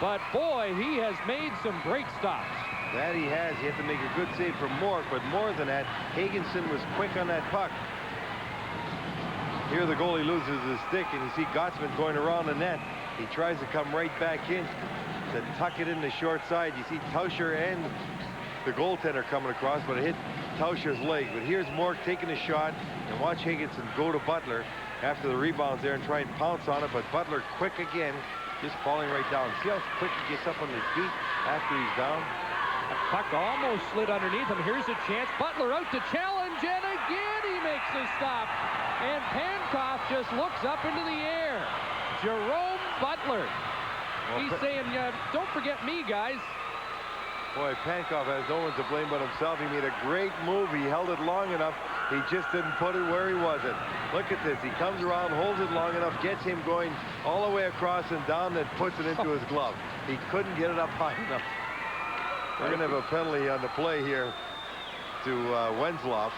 but boy, he has made some great stops. That he has. He had to make a good save for Moore, but more than that, Hagenson was quick on that puck. Here the goalie loses his stick, and you see Gottsman going around the net. He tries to come right back in to tuck it in the short side. You see Tauscher and the goaltender coming across, but it hit Tauscher's leg. But here's Moore taking a shot, and watch Hagenson go to Butler after the rebounds there and try and pounce on it, but Butler quick again, just falling right down. See how quick he gets up on his feet after he's down? The puck almost slid underneath him. Here's a chance. Butler out to challenge, and again he makes a stop. And Pankoff just looks up into the air. Jerome Butler. He's saying, don't forget me, guys. Boy, Pankoff has no one to blame but himself. He made a great move. He held it long enough. He just didn't put it where he wasn't. Look at this. He comes around, holds it long enough, gets him going all the way across and down, then puts it into his glove. He couldn't get it up high enough. We're going to have a penalty on the play here to Wenzloff.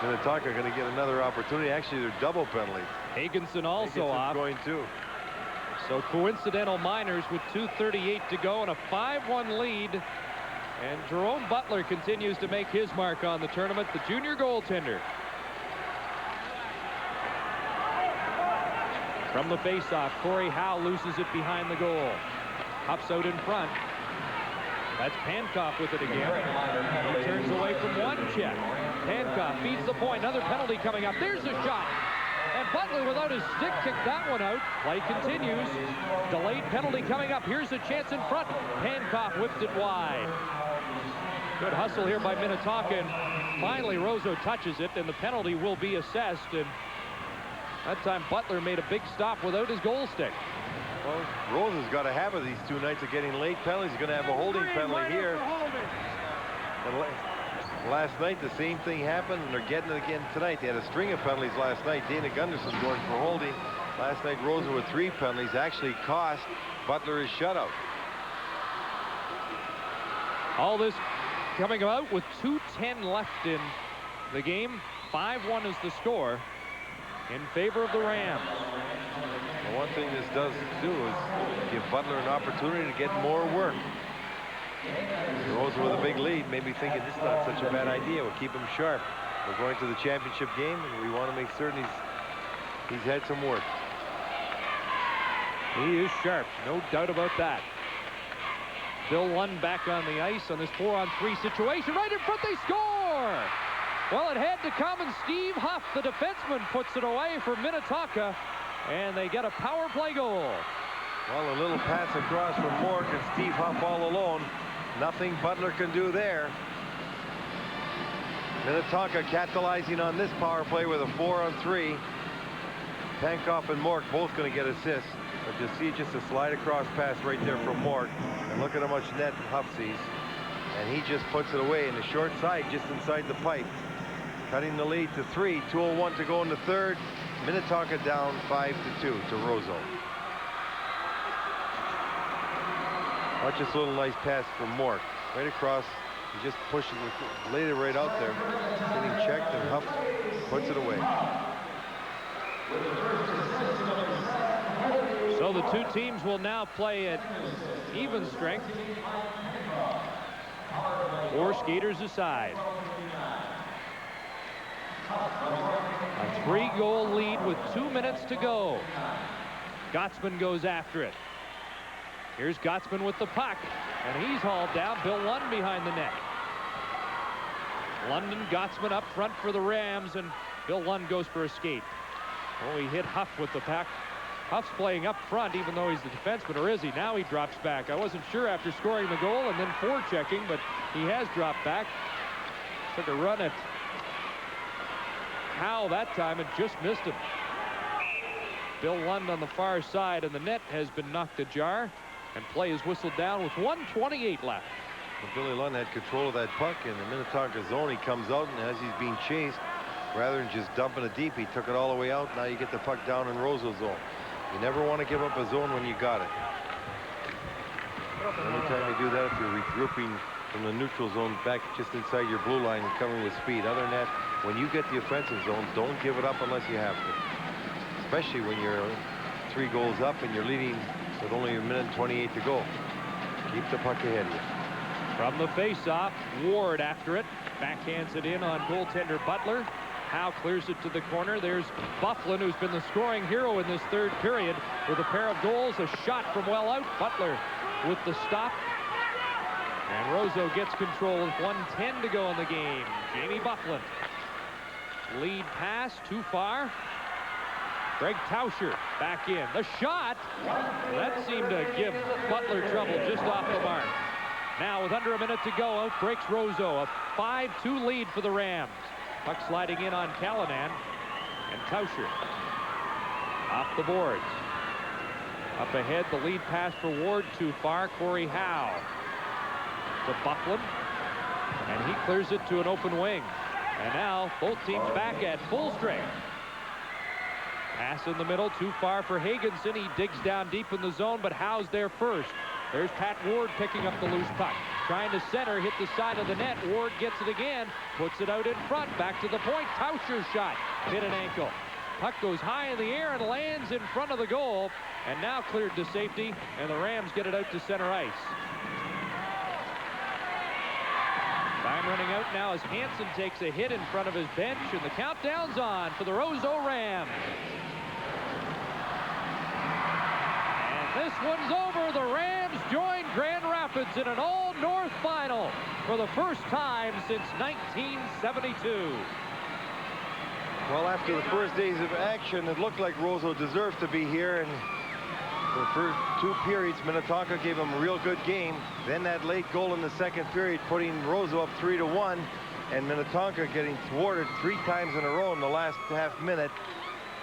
Minnetonka are going to get another opportunity. Actually, they're double penalties. Hagenson also off. Going too. So coincidental minors with 2:38 to go and a 5-1 lead. And Jerome Butler continues to make his mark on the tournament, the junior goaltender. From the faceoff, Corey Howe loses it behind the goal. Huffs out in front. That's Pankoff with it again. He turns away from one check. Pankoff feeds the point. Another penalty coming up. There's a shot. And Butler, without his stick, kicked that one out. Play continues. Delayed penalty coming up. Here's a chance in front. Pankoff whipped it wide. Good hustle here by Minnetonka. And finally, Roseau touches it, and the penalty will be assessed. And that time, Butler made a big stop without his goal stick. Well, Roseau's got a habit these two nights of getting late penalties. He's going to have a holding penalty here. And last night, the same thing happened, and they're getting it again tonight. They had a string of penalties last night. Dana Gunderson going for holding. Last night, Roseau with 3 penalties actually cost Butler his shutout. All this coming about with 2:10 left in the game. 5-1 is the score in favor of the Rams. The one thing this does do is give Butler an opportunity to get more work. Roseau with a big lead, maybe thinking this is not such a bad idea. We'll keep him sharp. We're going to the championship game, and we want to make certain he's had some work. He is sharp, no doubt about that. Bill Lund back on the ice on this 4-on-3 situation. Right in front, they score! Well, it had to come, and Steve Huff, the defenseman, puts it away for Minnetonka, and they get a power play goal. Well, a little pass across from Mork, and Steve Huff all alone. Nothing Butler can do there. Minnetonka capitalizing on this power play with a 4-on-3. Pankoff and Mork both going to get assists. But you see just a slide across pass right there from Mork. And look at how much net Huff sees. And he just puts it away in the short side just inside the pipe. Cutting the lead to 3. 2:01 to go in the third. Minnetonka down 5-2 to Roseau. Watch this little nice pass from Mork. Right across. He just pushes it, laid it right out there. Getting checked, and Huff puts it away. So the two teams will now play at even strength. 4 skaters aside. A 3-goal lead with 2 minutes to go. Gottsman goes after it. Here's Gottsman with the puck, and he's hauled down. Bill Lund behind the net. London, Gottsman up front for the Rams, and Bill Lund goes for a skate. Oh, he hit Huff with the puck. Huff's playing up front, even though he's the defenseman, or is he? Now he drops back. I wasn't sure after scoring the goal and then forechecking, but he has dropped back. Took a run at Howe that time and just missed him. Bill Lund on the far side, and the net has been knocked ajar, and play is whistled down with 1:28 left. Well, Billy Lund had control of that puck in the Minnetonka zone. He comes out, and as he's being chased, rather than just dumping it deep, he took it all the way out. Now you get the puck down in Roseau zone. You never want to give up a zone when you got it. Anytime you do that, if you're regrouping from the neutral zone back just inside your blue line and coming with speed. Other than that, when you get the offensive zones, don't give it up unless you have to. Especially when you're 3 goals up and you're leading with only 1:28 to go. Keep the puck ahead of you. From the face-off, Ward after it. Backhands it in on goaltender Butler. Howe clears it to the corner. There's Byfuglien, who's been the scoring hero in this third period with a pair of goals. A shot from well out. Butler with the stop. And Roseau gets control with 1:10 to go in the game. Jamie Byfuglien. Lead pass too far. Greg Tauscher back in. The shot. That seemed to give Butler trouble just off the mark. Now with under a minute to go, out breaks Roseau. A 5-2 lead for the Rams. Puck sliding in on Callanan. And Tauscher off the boards. Up ahead, the lead pass for Ward too far. Corey Howe to Byfuglien. And he clears it to an open wing. And now both teams back at full strength. Pass in the middle, too far for Hagenson. He digs down deep in the zone, but Howe's there first. There's Pat Ward picking up the loose puck. Trying to center, hit the side of the net. Ward gets it again, puts it out in front, back to the point. Tauscher's shot, hit an ankle. Puck goes high in the air and lands in front of the goal, and now cleared to safety, and the Rams get it out to center ice. Time running out now as Hansen takes a hit in front of his bench, and the countdown's on for the Roseau Rams. And this one's over. The Rams join Grand Rapids in an all-North final for the first time since 1972. Well, after the first days of action, it looked like Roseau deserved to be here, and the first 2 periods, Minnetonka gave them a real good game. Then that late goal in the second period, putting Roseau up 3-1, and Minnetonka getting thwarted 3 times in a row in the last half minute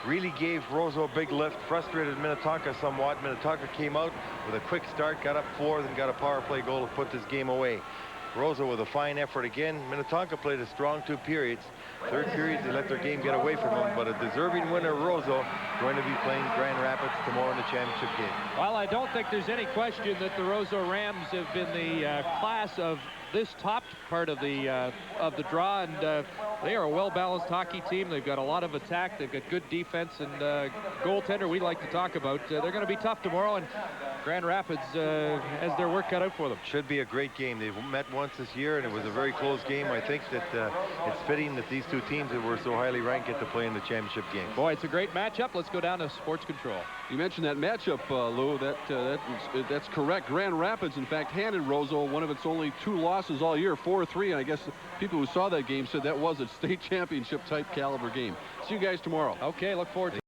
really gave Roseau a big lift, frustrated Minnetonka somewhat. Minnetonka came out with a quick start, got up 4, then got a power play goal to put this game away. Roseau with a fine effort again. Minnetonka played a strong 2 periods. Third period, they let their game get away from them, but a deserving winner, Roseau, going to be playing Grand Rapids tomorrow in the championship game. Well, I don't think there's any question that the Roseau Rams have been the class of this top part of the draw, and they are a well-balanced hockey team. They've got a lot of attack. They've got good defense, and goaltender we like to talk about. They're going to be tough tomorrow, and Grand Rapids has their work cut out for them. Should be a great game. They've met once this year, and it was a very close game. I think that it's fitting that these 2 teams that were so highly ranked get to play in the championship game. Boy, it's a great matchup. Let's go down to Sports Control. You mentioned that matchup, Lou. That's correct. Grand Rapids, in fact, handed Roseau one of its only 2 losses all year, 4-3. And I guess people who saw that game said that was a state championship type caliber game. See you guys tomorrow. Okay, look forward to it.